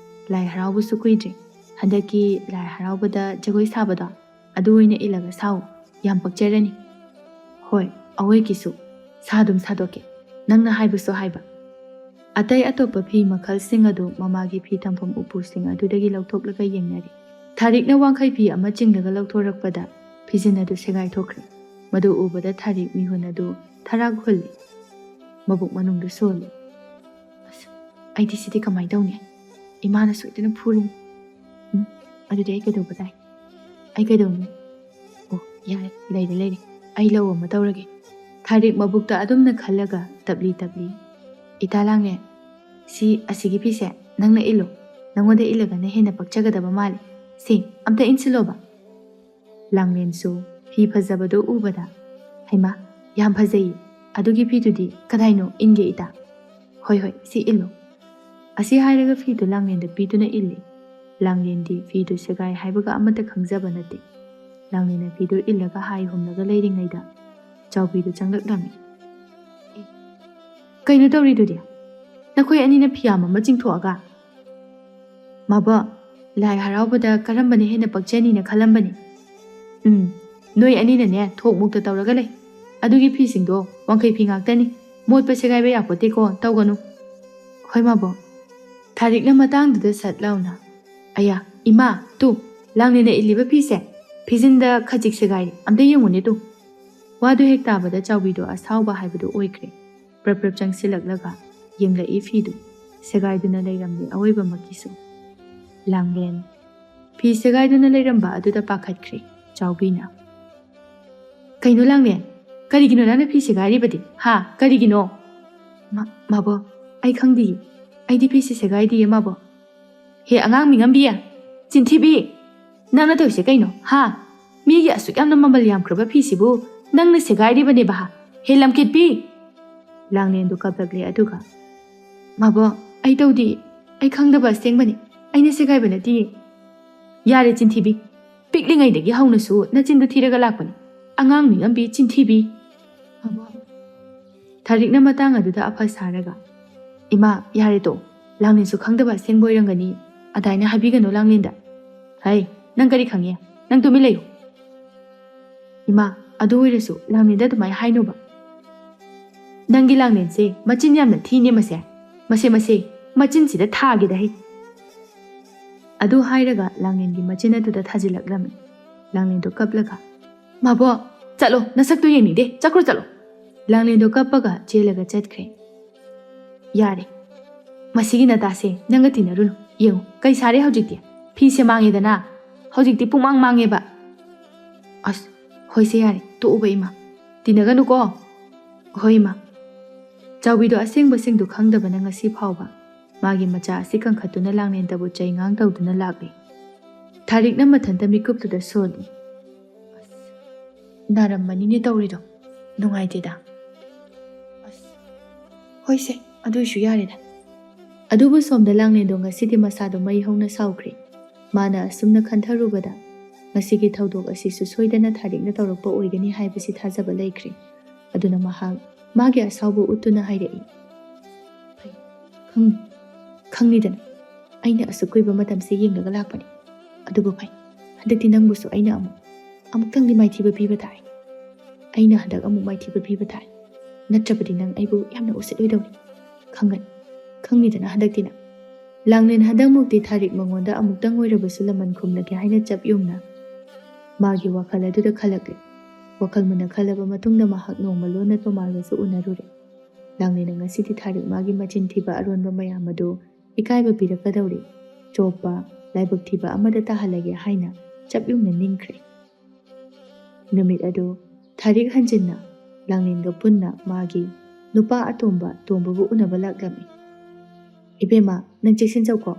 ꯂꯥꯏ ꯍꯔꯥꯎꯕꯁꯨ ꯀꯨꯏꯗ꯭ꯔꯦ. ꯍꯟꯗꯛꯀꯤ ꯂꯥꯏ ꯍꯔꯥꯎꯕꯗ ꯖꯒꯣꯏ ꯁꯥꯕꯗꯣ, ꯑꯗꯨ ꯑꯣꯏꯅ ꯏꯜꯂꯒ ꯁꯥꯎ, ꯌꯥꯝ ꯄꯛꯆꯔꯅꯤ. ꯍꯣꯏ, ꯑꯋꯣꯏꯒꯤꯁꯨ ꯁꯥꯗꯨꯝ ꯁꯥꯗꯣꯛꯀꯦ, ꯅꯪꯅ ꯍꯥꯏꯕꯁꯨ ꯍꯥꯏꯕ. ꯑꯇꯩ ꯑꯇꯣꯞꯄ ꯐꯤ ꯃꯈꯜꯁꯤꯡ ꯑꯗꯨ ꯃꯃꯥꯒꯤ ꯐꯤ ꯊꯝꯐꯝ ꯎꯄꯨꯁꯤꯡ ꯑꯗꯨꯗꯒꯤ ꯂꯧꯊꯣꯛꯂꯒ ꯌꯦꯡꯅꯔꯤ. ꯊꯥꯔꯤꯛꯅ ꯋꯥꯡꯈꯩ ꯐꯤ ꯑꯃ ꯆꯤꯡꯂꯒ ꯂꯧꯊꯣꯔꯛꯄꯗ ꯐꯤꯖꯤꯟ ꯑꯗꯨ ꯁꯦꯒꯥꯏꯊꯣꯛꯈ꯭ꯔꯦ. ꯃꯗꯨ ꯎꯕꯗ ꯊꯥꯔꯤꯛ ꯃꯤꯍꯨꯟ ꯑꯗꯨ ꯊꯔꯥꯛ ꯍꯨꯜꯂꯤ, ꯃꯕꯨꯛ ꯃꯅꯨꯡꯗ ꯁꯣꯜꯂꯤ. ꯑꯁ, ꯑꯩꯗꯤ ꯁꯤꯗꯤ ꯀꯃꯥꯏꯅ ꯇꯧꯅꯤ? ꯏꯃꯥꯅ ꯁꯣꯏꯗꯅ ꯐꯨꯔꯅꯤ. ꯑꯗꯨꯗꯤ ꯑꯩ ꯀꯩꯗꯧꯕ ꯇꯥꯏ? ꯑꯩ ꯀꯩꯗꯧꯅꯤ? ꯑꯣ, ꯌꯥꯔꯦ, ꯂꯩꯔꯦ, ꯑꯩ ꯂꯧ ꯑꯃ ꯇꯧꯔꯒꯦ. ꯊꯥꯔꯤꯛ ꯃꯕꯨꯛꯇ ꯑꯗꯨꯝꯅ ꯈꯜꯂꯒ ꯇꯞꯂꯤ ꯇꯞꯂꯤ, ꯏꯇꯥ ꯂꯥꯡꯂꯦꯟ, ꯑꯁꯤꯒꯤ ꯐꯤꯁꯦ ꯅꯪꯅ ꯏꯜꯂꯨ, ꯅꯪꯉꯣꯟꯗ ꯏꯜꯂꯒꯅ ꯍꯦꯟꯅ ꯄꯛꯆꯒꯗꯕ ꯃꯥꯜꯂꯤ. ꯑꯝꯇ ꯏꯟꯁꯤꯜꯂꯣꯕ. ꯂꯥꯡꯂꯦꯟꯁꯨ ꯐꯤ ꯐꯖꯕꯗꯨ ꯎꯕꯗ, ꯍꯩꯃꯥ, ꯌꯥꯝ ꯐꯖꯩꯌꯦ. ꯑꯗꯨꯒꯤ ꯐꯤꯗꯨꯗꯤ ꯀꯗꯥꯏꯅꯣ ꯏꯟꯒꯦ ꯏꯇꯥ? ꯍꯣꯏ, ꯁꯤ ꯏꯜꯂꯨ. ꯑꯁꯤ ꯍꯥꯏꯔꯒ ꯐꯤꯗꯨ ꯂꯥꯡꯂꯦꯟꯗ ꯄꯤꯗꯨꯅ ꯏꯜꯂꯤ. ꯂꯥꯡꯂꯦꯟꯗꯤ ꯐꯤꯗꯨ ꯁꯦꯒꯥꯏ ꯍꯥꯏꯕꯒ ꯑꯃꯠꯇ ꯈꯪꯖꯕ ꯅꯠꯇꯦ. ꯂꯥꯡꯂꯦꯟꯅ ꯐꯤꯗꯨ ꯏꯜꯂꯒ ꯍꯥꯏ ꯍꯨꯝꯂꯒ ꯂꯩꯔꯤꯉꯩꯗ ꯆꯥꯎꯕꯤꯗꯨ ꯆꯪꯂꯛꯂꯝꯃꯤ. ꯀꯩꯅꯣ ꯇꯧꯔꯤꯗꯨꯗꯤ? ꯅꯈꯣꯏ ꯑꯅꯤꯅ ꯐꯤꯌꯥꯝ ꯑꯃ ꯆꯤꯡꯊꯣꯛꯑꯒ? ꯃꯥꯕꯣ, ꯂꯥꯏ ꯍꯔꯥꯎꯕꯗ ꯀꯔꯝꯕꯅ ꯍꯦꯟꯅ ꯄꯛꯆꯅꯤꯅ ꯈꯜꯂꯝꯕꯅꯤ. ꯅꯣꯏ ꯑꯅꯤꯅꯅꯦ ꯊꯣꯛꯃꯨꯛꯇ ꯇꯧꯔꯒ ꯂꯩ. ꯑꯗꯨꯒꯤ ꯐꯤꯁꯤꯡꯗꯣ ꯋꯥꯡꯈꯩ ꯐꯤ ꯉꯥꯛꯇꯅꯤ, ꯃꯣꯠꯄ ꯁꯦꯒꯥꯏꯕ ꯌꯥꯄꯣꯠꯇꯦꯀꯣ, ꯇꯧꯒꯅꯨ. ꯍꯣꯏ ꯃꯥꯕꯣ. ꯊꯥꯔꯤꯛꯅ ꯃꯇꯥꯡꯗꯨꯗ ꯁꯠ ꯂꯥꯎꯅ, ꯑꯌꯥ, ꯏꯃꯥ, ꯇꯨ, ꯂꯥꯡꯂꯦꯟꯅ ꯏꯜꯂꯤꯕ ꯐꯤꯁꯦ ꯐꯤꯖꯤꯟꯗ ꯈꯖꯤꯛ ꯁꯦꯒꯥꯏꯔꯤ, ꯑꯝꯇ ꯌꯦꯡꯉꯨꯅꯦ ꯇꯨ. ꯋꯥꯗꯨ ꯍꯦꯛ ꯇꯥꯕꯗ ꯆꯥꯎꯕꯤꯗꯣ ꯑꯁꯥꯎꯕ ꯍꯥꯏꯕꯗꯨ ꯑꯣꯏꯈ꯭ꯔꯦ. ꯄ꯭ꯔꯞ ꯄ꯭ꯔꯞ ꯆꯪꯁꯤꯜꯂꯛꯂꯒ ꯌꯦꯡꯂꯛꯏ ꯐꯤꯗꯨ, ꯁꯦꯒꯥꯏꯗꯨꯅ ꯂꯩꯔꯝꯂꯦ ꯑꯋꯣꯏꯕꯃꯛꯀꯤꯁꯨ. ꯂꯥꯡꯂꯦꯟ ꯐꯤ ꯁꯦꯒꯥꯏꯗꯨꯅ ꯂꯩꯔꯝꯕ ꯑꯗꯨꯗ ꯄꯥꯈꯠꯈ꯭ꯔꯦ. ꯆꯥꯎꯕꯤꯅ, ꯀꯩꯅꯣ ꯂꯥꯡꯂꯦꯟ, ꯀꯔꯤꯒꯤꯅꯣ ꯅꯪꯅ ꯐꯤ ꯁꯦꯒꯥꯏꯔꯤꯕꯗꯤ? ꯀꯔꯤꯒꯤꯅꯣ? ꯃꯥꯕꯣ, ꯑꯩ ꯈꯪꯗꯤꯌꯦ. ꯑꯩꯗꯤ ꯐꯤꯁꯦ ꯁꯦꯒꯥꯏꯗꯤꯌꯦ ꯃꯥꯕꯣ. ꯍꯦ ꯑꯉꯥꯡ ꯃꯤꯉꯝꯕꯤ, ꯆꯤꯟꯊꯤꯕꯤ, ꯅꯪꯅ ꯇꯧꯔꯤꯁꯦ ꯀꯩꯅꯣ? ꯃꯤꯒꯤ ꯑꯁꯨꯛ ꯌꯥꯝꯅ ꯃꯃꯜ ꯌꯥꯝꯈ꯭ꯔꯕ ꯐꯤꯁꯤꯕꯨ ꯅꯪꯅ ꯁꯦꯒꯥꯏꯔꯤꯕꯅꯦꯕ? ꯍꯦ ꯂꯝꯀꯤꯠꯄꯤ! ꯂꯥꯡꯂꯦꯟꯗꯨ ꯀꯞꯂꯛꯂꯦ. ꯑꯗꯨꯒ, ꯃꯥꯕꯣ, ꯑꯩ ꯇꯧꯗꯦ, ꯑꯩ ꯈꯪꯗꯕ ꯑꯁꯦꯡꯕꯅꯤ, ꯑꯩꯅ ꯁꯦꯒꯥꯏꯕ ꯅꯠꯇꯤꯌꯦ. ꯌꯥꯔꯦ ꯆꯤꯟꯊꯤꯕꯤ, ꯄꯤꯛꯂꯤꯉꯩꯗꯒꯤ ꯍꯧꯅꯁꯨ ꯅꯆꯤꯟꯗꯨ ꯊꯤꯔꯒ ꯂꯥꯛꯄꯅꯤ, ꯑꯉꯥꯡ ꯃꯤꯉꯝꯕꯤ, ꯆꯤꯟꯊꯤꯕꯤ. ꯊꯥꯔꯤꯛꯅ ꯃꯇꯥꯡ ꯑꯗꯨꯗ ꯑꯐ ꯁꯥꯔꯒ, ꯏꯃꯥ, ꯌꯥꯔꯦ ꯇꯣ, ꯂꯥꯡꯂꯦꯟꯁꯨ ꯈꯪꯗꯕ ꯑꯁꯦꯡꯕ ꯑꯣꯏꯔꯝꯒꯅꯤ, ꯑꯗꯥꯏꯅ ꯍꯥꯏꯕꯤꯒꯅꯨ ꯂꯥꯡꯂꯦꯟꯗ. ꯍꯩ, ꯅꯪ ꯀꯔꯤ ꯈꯪꯉꯦ? ꯅꯪ ꯇꯨꯃꯤꯟ ꯂꯩꯌꯨ. ꯏꯃꯥ, ꯑꯗꯨ ꯑꯣꯏꯔꯁꯨ ꯂꯥꯡꯂꯦꯟꯗ ꯑꯗꯨꯃꯥꯏꯅ ꯍꯥꯏꯅꯣꯕ. ꯅꯪꯒꯤ ꯂꯥꯡꯂꯦꯟꯁꯦ ꯃꯆꯤꯟ ꯌꯥꯝꯅ ꯊꯤꯅꯦ ꯃꯁꯦ. ꯃꯁꯦ ꯃꯆꯤꯟꯁꯤꯗ ꯊꯥꯒꯦꯗ ꯍꯩ. ꯑꯗꯨ ꯍꯥꯏꯔꯒ ꯂꯥꯡꯂꯦꯟꯒꯤ ꯃꯆꯤꯟ ꯑꯗꯨꯗ ꯊꯥꯖꯤꯜꯂꯛꯂꯝꯃꯤ. ꯂꯥꯡꯂꯦꯟꯗꯣ ꯀꯞꯂꯒ ꯃꯥꯕꯣ ꯆꯠꯂꯣ ꯅꯁꯛꯇꯣ ꯌꯦꯡꯅꯤꯡꯗꯦ ꯆꯠꯈ꯭ꯔꯣ ꯆꯠꯂꯣ. ꯂꯥꯡꯂꯦꯟꯗꯣ ꯀꯞꯄꯒ ꯆꯦꯜꯂꯒ ꯆꯠꯈ꯭ꯔꯦ. ꯌꯥꯔꯦ ꯃꯁꯤꯒꯤ ꯅꯇꯥꯁꯦ ꯅꯪꯒ ꯇꯤꯟꯅꯔꯨꯅꯨ. ꯌꯦꯡꯉꯨ ꯀꯩ ꯁꯥꯔꯦ ꯍꯧꯖꯤꯛꯇꯤ. ꯐꯤꯁꯦ ꯃꯥꯡꯉꯦꯗꯅ. ꯍꯧꯖꯤꯛꯇꯤ ꯄꯨꯡꯃꯥꯡ ꯃꯥꯡꯉꯦꯕ. ꯑꯁ ꯍꯣꯏꯁꯦ ꯌꯥꯔꯦ ꯇꯣꯛꯎꯕ ꯏꯃꯥ. ꯇꯤꯟꯅꯒꯅꯨꯀꯣ. ꯍꯣꯏ ꯏꯃꯥ. ꯆꯥꯎꯕꯤꯗꯣ ꯑꯁꯦꯡꯕꯁꯤꯡꯗꯨ ꯈꯪꯗꯕꯅ ꯉꯁꯤ ꯐꯥꯎꯕ ꯃꯥꯒꯤ ꯃꯆꯥ ꯑꯁꯤ ꯀꯟꯈꯠꯇꯨꯅ ꯂꯥꯡꯂꯦꯟꯗꯕꯨ ꯆꯩꯉꯥꯡ ꯇꯧꯗꯨꯅ ꯂꯥꯛꯂꯤ. ꯊꯥꯔꯤꯛꯅ ꯃꯊꯟꯇ ꯃꯤꯀꯨꯞꯇꯨꯗ ꯁꯣꯜꯂꯤ. ꯑꯁ ꯅꯥꯔꯝꯃꯅꯤꯅꯦ ꯇꯧꯔꯤꯗꯣ. ꯅꯨꯡꯉꯥꯏꯇꯦꯗ. ꯑꯁ ꯍꯣꯏꯁꯦ ꯑꯗꯨꯏꯁꯨ ꯌꯥꯔꯦꯗ. ꯑꯗꯨꯕꯨ ꯁꯣꯝꯗ ꯂꯥꯡꯂꯦꯟꯗꯣ ꯉꯁꯤꯗꯤ ꯃꯁꯥꯗꯣ ꯃꯩ ꯍꯧꯅ ꯁꯥꯎꯈ꯭ꯔꯦ. ꯃꯥꯅ ꯑꯁꯨꯝꯅ ꯈꯟꯊꯔꯨꯕꯗ ꯉꯁꯤꯒꯤ ꯊꯧꯗꯣꯛ ꯑꯁꯤꯁꯨ ꯁꯣꯏꯗꯅ ꯊꯥꯔꯤꯛꯅ ꯇꯧꯔꯛꯄ ꯑꯣꯏꯒꯅꯤ ꯍꯥꯏꯕꯁꯤ ꯊꯥꯖꯕ ꯂꯩꯈ꯭ꯔꯦ. ꯑꯗꯨꯅ ꯃꯍꯥꯛ ꯃꯥꯒꯤ ꯑꯁꯥꯎꯕ ꯎꯠꯇꯨꯅ ꯍꯥꯏꯔꯛꯏ. ꯈꯪꯅꯤꯗꯅ ꯑꯩꯅ ꯑꯁꯨꯛ ꯀꯨꯏꯕ ꯃꯇꯝꯁꯦ ꯌꯦꯡꯂꯒ ꯂꯥꯛꯄꯅꯤ. ꯑꯗꯨꯕꯨ ꯐꯩ ꯍꯟꯗꯛꯇꯤ ꯅꯪꯕꯨꯁꯨ ꯑꯩꯅ ꯑꯃꯨꯛꯇꯪꯗꯤ ꯃꯥꯏꯊꯤꯕ ꯄꯤꯕ ꯇꯥꯏ. ꯑꯩꯅ ꯍꯟꯗꯛ ꯑꯃꯨꯛ ꯃꯥꯏꯊꯤꯕ ꯄꯤꯕ ꯇꯥꯏ. ꯅꯠꯇ꯭ꯔꯕꯗꯤ ꯅꯪ ꯑꯩꯕꯨ ꯌꯥꯝꯅ ꯎꯁꯤꯠꯂꯣꯏꯗꯧꯅꯤ. ꯈꯪꯅꯤꯗꯅ ꯍꯟꯗꯛꯇꯤ ꯅꯪ. ꯂꯥꯡꯂꯦꯟ ꯍꯟꯗꯛꯃꯨꯛꯇꯤ ꯊꯥꯔꯤꯛ ꯃꯉꯣꯟꯗ ꯑꯃꯨꯛꯇꯪ ꯑꯣꯏꯔꯕꯁꯨ ꯂꯃꯟ ꯈꯨꯝꯂꯒꯦ ꯍꯥꯏꯅ ꯆꯞ ꯌꯨꯡꯅ ꯃꯥꯒꯤ ꯋꯥꯈꯜ ꯑꯗꯨꯗ ꯈꯜꯂꯛꯂꯦ. ꯋꯥꯈꯜ ꯃꯨꯟꯅ ꯈꯜꯂꯕ ꯃꯇꯨꯡꯗ ꯃꯍꯥꯛ ꯅꯣꯡꯃ ꯂꯣꯟꯅ ꯇꯣꯃꯥꯜꯒꯁꯨ ꯎꯅꯔꯨꯔꯦ. ꯂꯥꯡꯂꯦꯟꯅ ꯉꯁꯤꯗꯤ ꯊꯥꯔꯤꯛ ꯃꯥꯒꯤ ꯃꯆꯤꯟ ꯊꯤꯕ ꯑꯔꯣꯟꯕ ꯃꯌꯥꯝ ꯑꯗꯨ ꯏꯀꯥꯏꯕ ꯄꯤꯔꯛꯀꯗꯧꯔꯤ. ꯆꯣꯞꯄ ꯂꯥꯏꯕꯛ ꯊꯤꯕ ꯑꯃꯗ ꯇꯥꯍꯜꯂꯒꯦ ꯍꯥꯏꯅ ꯆꯞ ꯌꯨꯡꯅ ꯅꯤꯡꯈ꯭ꯔꯦ. ꯅꯨꯃꯤꯠ ꯑꯗꯨ ꯊꯥꯔꯤꯛ ꯍꯟꯖꯤꯟꯅ ꯂꯥꯡꯂꯦꯟꯒ ꯄꯨꯟꯅ ꯃꯥꯒꯤ ꯅꯨꯄꯥ ꯑꯇꯣꯝꯕ ꯇꯣꯝꯕꯕꯨ ꯎꯅꯕ ꯂꯥꯛꯂꯝꯃꯤ. ꯏꯕꯦꯝꯃ ꯅꯪ ꯆꯦꯛꯁꯤꯟꯖꯧꯀꯣ.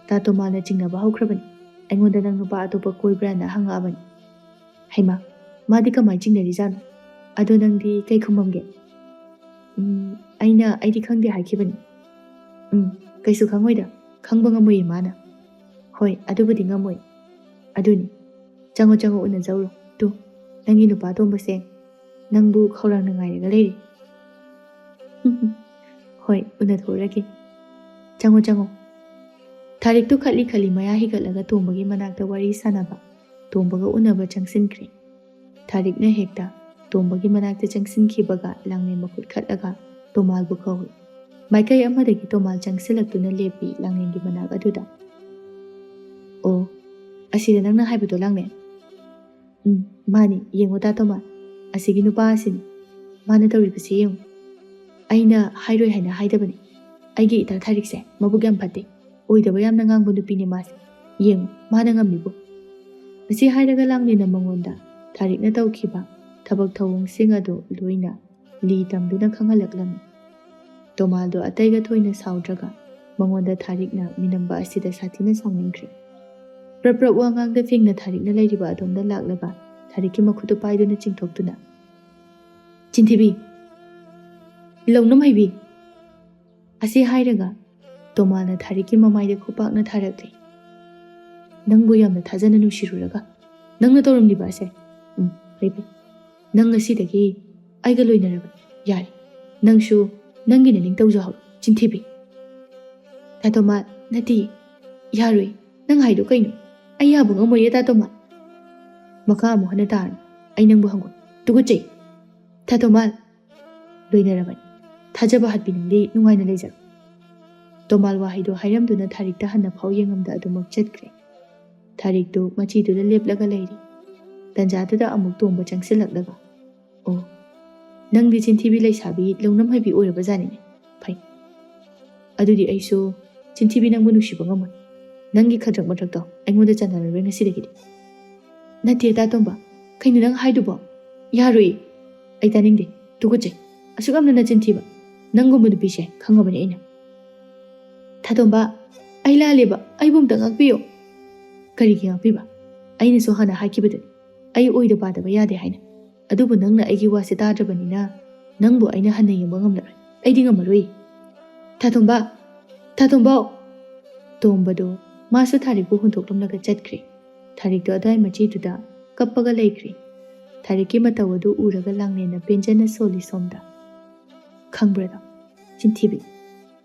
ꯇꯥ ꯇꯣꯃꯥꯜꯅ ꯆꯤꯡꯅꯕ ꯍꯧꯈ꯭ꯔꯕꯅꯤ. ꯑꯩꯉꯣꯟꯗ ꯅꯪ ꯅꯨꯄꯥ ꯑꯇꯣꯞꯄ ꯀꯣꯏꯕ꯭ꯔꯥꯅ ꯍꯪꯉꯛꯑꯕꯅꯤ. ꯍꯩꯃꯥ ꯃꯥꯗꯤ ꯀꯃꯥꯏꯅ ꯆꯤꯡꯅꯔꯤꯖꯥꯠꯅꯣ? ꯑꯗꯣ ꯅꯪꯗꯤ ꯀꯩ ꯈꯨꯝꯃꯝꯒꯦ? ꯑꯩꯗꯤ ꯈꯪꯗꯦ ꯍꯥꯏꯈꯤꯕꯅꯤ. ꯀꯩꯁꯨ ꯈꯪꯉꯣꯏꯗ. ꯈꯪꯕ ꯉꯝꯃꯣꯏꯌꯦ ꯃꯥꯅ. ꯍꯣꯏ ꯑꯗꯨꯕꯨꯗꯤ ꯉꯝꯃꯣꯏ. ꯑꯗꯨꯅꯤ ꯆꯪꯉꯣ ꯎꯅꯖꯧꯔꯣ. ꯇꯨ ꯅꯪꯒꯤ ꯅꯨꯄꯥ ꯇꯣꯝꯕꯁꯦ ꯅꯪꯕꯨ ꯈꯧꯔꯥꯡꯅ ꯉꯥꯏꯔꯒ ꯂꯩꯔꯤ. ꯍꯣꯏ ꯎꯅꯊꯣꯛꯎꯔꯒꯦ. ꯆꯪꯉꯣ. ꯊꯥꯔꯤꯛꯇꯨ ꯈꯠꯂꯤ ꯃꯌꯥ ꯍꯤꯒꯠꯂꯒ ꯇꯣꯝꯕꯒꯤ ꯃꯅꯥꯛꯇ ꯋꯥꯔꯤ ꯁꯥꯟꯅꯕ ꯇꯣꯝꯕꯒ ꯎꯅꯕ ꯆꯪꯁꯤꯟꯈ꯭ꯔꯦ. ꯊꯥꯔꯤꯛꯅ ꯍꯦꯛꯇ ꯇꯣꯝꯕꯒꯤ ꯃꯅꯥꯛꯇ ꯆꯪꯁꯤꯟꯈꯤꯕꯒ ꯂꯥꯡꯂꯦꯟ ꯃꯈꯨꯠ ꯈꯠꯂꯒ ꯇꯣꯃꯥꯜꯕꯨ ꯀꯧꯏ. ꯃꯥꯏꯀꯩ ꯑꯃꯗꯒꯤ ꯇꯣꯃꯥꯜ ꯆꯪꯁꯤꯜꯂꯛꯇꯨꯅ ꯂꯦꯞꯄꯤ ꯂꯥꯡꯂꯦꯟꯒꯤ ꯃꯅꯥꯛ ꯑꯗꯨꯗ. ꯑꯣ ꯑꯁꯤꯗ ꯅꯪꯅ ꯍꯥꯏꯕꯗꯣ ꯂꯥꯡꯂꯦꯟ? ꯃꯥꯅꯤ. ꯌꯦꯡꯉꯣ ꯇꯥ ꯇꯣꯃꯥꯜ. ꯑꯁꯤꯒꯤ ꯅꯨꯄꯥ ꯑꯁꯤꯅꯤ. ꯃꯥꯅ ꯇꯧꯔꯤꯕꯁꯤ ꯌꯦꯡꯉꯨ. ꯑꯩꯅ ꯍꯥꯏꯔꯣꯏ ꯍꯥꯏꯅ ꯍꯥꯏꯗꯕꯅꯤ. ꯑꯩꯒꯤ ꯏꯇꯥ ꯊꯥꯔꯤꯛꯁꯦ ꯃꯕꯨꯛ ꯌꯥꯝ ꯐꯠꯇꯦ. ꯑꯣꯏꯗꯕ ꯌꯥꯝꯅ ꯉꯥꯡꯕ ꯅꯨꯄꯤꯅꯦ ꯃꯥꯁꯦ. ꯌꯦꯡꯉꯨ ꯃꯥꯅ ꯉꯝꯂꯤꯕꯨ. ꯑꯁꯤ ꯍꯥꯏꯔꯒ ꯂꯥꯡꯂꯦꯟꯅ ꯃꯉꯣꯟꯗ ꯊꯥꯔꯤꯛꯅ ꯇꯧꯈꯤꯕ ꯊꯕꯛ ꯊꯧꯑꯣꯡꯁꯤꯡ ꯑꯗꯨ ꯂꯣꯏꯅ ꯂꯤ ꯇꯝꯗꯨꯅ ꯈꯪꯍꯜꯂꯛꯂꯝꯃꯤ. ꯇꯣꯃꯥꯜꯗꯣ ꯑꯇꯩꯒ ꯊꯣꯏꯅ ꯁꯥꯎꯗ꯭ꯔꯒ ꯃꯉꯣꯟꯗ ꯊꯥꯔꯤꯛꯅ ꯃꯤꯅꯝꯕ ꯑꯁꯤꯗ ꯁꯥꯊꯤꯅ ꯁꯥꯎꯅꯤꯡꯈ꯭ꯔꯦ. ꯄ꯭ꯔꯞ ꯋꯥ ꯉꯥꯡꯗ ꯐꯤꯡꯅ ꯊꯥꯔꯤꯛꯅ ꯂꯩꯔꯤꯕ ꯑꯗꯣꯝꯗ ꯂꯥꯛꯂꯒ ꯊꯥꯔꯤꯛꯀꯤ ꯃꯈꯨꯠꯇꯨ ꯄꯥꯏꯗꯨꯅ ꯆꯤꯡꯊꯣꯛꯇꯨꯅ ꯆꯤꯟꯊꯤꯕꯤ, ꯂꯧꯅꯝ ꯍꯩꯕꯤ. ꯑꯁꯤ ꯍꯥꯏꯔꯒ ꯇꯣꯃꯥꯜꯅ ꯊꯥꯔꯤꯛꯀꯤ ꯃꯃꯥꯏꯗ ꯈꯨꯄꯥꯛꯅ ꯊꯥꯔꯛꯂꯤ. ꯅꯪꯕꯨ ꯌꯥꯝꯅ ꯊꯥꯖꯅ ꯅꯨꯡꯁꯤꯔꯨꯔꯒ ꯅꯪꯅ ꯇꯧꯔꯝꯂꯤꯕ ꯑꯁꯦ. ꯐꯩ. ꯅꯪ ꯉꯁꯤꯗꯒꯤ ꯑꯩꯒ ꯂꯣꯏꯅꯔꯕꯅꯤ. ꯌꯥꯔꯦ ꯅꯪꯁꯨ ꯅꯪꯒꯤ ꯅꯅꯤꯡ ꯇꯧꯖꯍꯧꯔꯣ ꯆꯤꯟꯊꯤꯕꯤ. ꯇꯥ ꯇꯣꯃꯥꯜ ꯅꯠꯇꯦ. ꯌꯥꯔꯣꯏ. ꯅꯪ ꯍꯥꯏꯗꯣ ꯀꯩꯅꯣ? ꯑꯩ ꯌꯥꯕ ꯉꯝꯃꯣꯏꯌꯦ ꯇꯥ ꯇꯣꯃꯥꯜ. ꯃꯈꯥ ꯑꯃꯨꯛ ꯍꯟꯅ ꯇꯥꯔꯅꯤ. ꯑꯩ ꯅꯪꯕꯨ ꯍꯪꯒꯣꯏ. ꯇꯨꯀꯠꯆꯩ. ꯇꯥ ꯇꯣꯃꯥꯜ ꯂꯣꯏꯅꯔꯕꯅꯤ. ꯊꯥꯖꯕ ꯍꯥꯠꯄꯤ ꯅꯪꯗꯤ ꯅꯨꯡꯉꯥꯏꯅ ꯂꯩꯖꯔꯣ. ꯇꯣꯃꯥꯜ ꯋꯥꯍꯩꯗꯣ ꯍꯥꯏꯔꯝꯗꯨꯅ ꯊꯥꯔꯤꯛꯇ ꯍꯟꯅ ꯐꯥꯎ ꯌꯦꯡꯉꯝꯗ ꯑꯗꯨꯃꯛ ꯆꯠꯈ꯭ꯔꯦ. ꯊꯥꯔꯤꯛꯇꯨ ꯃꯆꯤꯗꯨꯗ ꯂꯦꯞꯂꯒ ꯂꯩꯔꯤ. ꯇꯟꯖꯥꯗꯨꯗ ꯑꯃꯨꯛ ꯇꯣꯝꯕ ꯆꯪꯁꯤꯜꯂꯛꯂꯒ ꯑꯣ ꯅꯪꯗꯤ ꯆꯤꯟꯊꯤꯕꯤ ꯂꯩꯁꯥꯕꯤ ꯂꯧꯅꯝ ꯍꯩꯕꯤ ꯑꯣꯏꯔꯕꯖꯥꯠꯅꯤꯅꯦ. ꯐꯩ. ꯑꯗꯨꯗꯤ ꯑꯩꯁꯨ ꯆꯤꯟꯊꯤꯕꯤ ꯅꯪꯕꯨ ꯅꯨꯡꯁꯤꯕ ꯉꯝꯃꯣꯏ. ꯅꯪꯒꯤ ꯈꯗ꯭ꯔꯛ ꯃꯗ꯭ꯔꯛꯇꯣ ꯑꯩꯉꯣꯟꯗ ꯆꯟꯅꯔꯔꯣꯏ ꯉꯁꯤꯗꯒꯤꯗꯤ. ꯅꯠꯇꯦ ꯇꯥ ꯇꯣꯝꯕ. ꯀꯩꯅꯣ ꯅꯪ ꯍꯥꯏꯗꯨꯕꯣ? ꯌꯥꯔꯣꯏ. ꯑꯩ ꯇꯥꯅꯤꯡꯗꯦ. ꯇꯨꯀꯠꯆꯩ. ꯑꯁꯨꯛ ꯌꯥꯝꯅ ꯅꯆꯤꯟꯊꯤꯕ ꯅꯪꯒꯨꯝꯕ ꯅꯨꯄꯤꯁꯦ ꯈꯪꯉꯕꯅꯤ ꯑꯩꯅ. ꯇꯥ ꯇꯣꯝꯕ ꯑꯩ ꯂꯥꯜꯂꯦꯕ. ꯑꯩꯕꯨ ꯑꯝꯇ ꯉꯥꯛꯄꯤꯌꯣ. ꯀꯔꯤꯒꯤ ꯉꯥꯛꯄꯤꯕ? ꯑꯩꯅꯁꯨ ꯍꯥꯟꯅ ꯍꯥꯏꯈꯤꯕꯗꯨꯅꯤ ꯑꯩ ꯑꯣꯏꯗ ꯄꯥꯗꯕ ꯌꯥꯗꯦ ꯍꯥꯏꯅ. ꯑꯗꯨꯕꯨ ꯅꯪꯅ ꯑꯩꯒꯤ ꯋꯥꯁꯦ ꯇꯥꯗ꯭ꯔꯕꯅꯤꯅ ꯅꯪꯕꯨ ꯑꯩꯅ ꯍꯟꯅ ꯌꯦꯡꯕ ꯉꯝꯂꯔꯣꯏ. ꯑꯩꯗꯤ ꯉꯝꯃꯔꯣꯏ. ꯇꯥ ꯇꯣꯝꯕ. ꯇꯣꯝꯕꯗꯣ ꯃꯥꯁꯨ ꯊꯥꯔꯤꯛꯄꯨ ꯍꯨꯟꯗꯣꯛꯂꯝꯂꯒ ꯆꯠꯈ꯭ꯔꯦ. ꯊꯥꯔꯤꯛꯇꯣ ꯑꯗꯨꯋꯥꯏ ꯃꯆꯤꯗꯨꯗ ꯀꯞꯄꯒ ꯂꯩꯈ꯭ꯔꯦ. ꯊꯥꯔꯤꯛꯀꯤ ꯃꯇꯧ ꯑꯗꯨ ꯎꯔꯒ ꯂꯥꯡꯂꯦꯟꯅ ꯄꯦꯟꯖꯅ ꯁꯣꯜꯂꯤ ꯁꯣꯝꯗ. ꯈꯪꯕ꯭ꯔꯗꯣ ꯆꯤꯟꯊꯤꯕꯤ,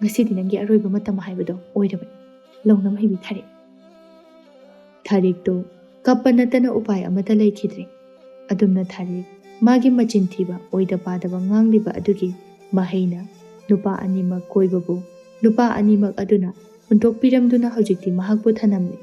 ꯉꯁꯤꯗꯤ ꯅꯪꯒꯤ ꯑꯔꯣꯏꯕ ꯃꯇꯝ ꯍꯥꯏꯕꯗꯣ ꯑꯣꯏꯔꯕꯅꯤ. ꯂꯧꯅꯝ ꯍꯩꯕꯤ ꯊꯥꯔꯤꯛ. ꯊꯥꯔꯤꯛꯇꯣ ꯀꯞꯄ ꯅꯠꯇꯅ ꯎꯄꯥꯏ ꯑꯃꯠꯇ ꯂꯩꯈꯤꯗ꯭ꯔꯦ. ꯑꯗꯨꯝꯅ ꯊꯥꯔꯤꯛ ꯃꯥꯒꯤ ꯃꯆꯤꯟ ꯊꯤꯕ ꯑꯣꯏꯗ ꯄꯥꯗꯕ ꯉꯥꯡꯂꯤꯕ ꯑꯗꯨꯒꯤ ꯃꯍꯩꯅ ꯅꯨꯄꯥ ꯑꯅꯤꯃꯛ ꯀꯣꯏꯕꯕꯨ ꯅꯨꯄꯥ ꯑꯅꯤꯃꯛ ꯑꯗꯨꯅ ꯍꯨꯟꯗꯣꯛꯄꯤꯔꯝꯗꯨꯅ ꯍꯧꯖꯤꯛꯇꯤ ꯃꯍꯥꯛꯄꯨ ꯊꯅꯝꯂꯦ꯫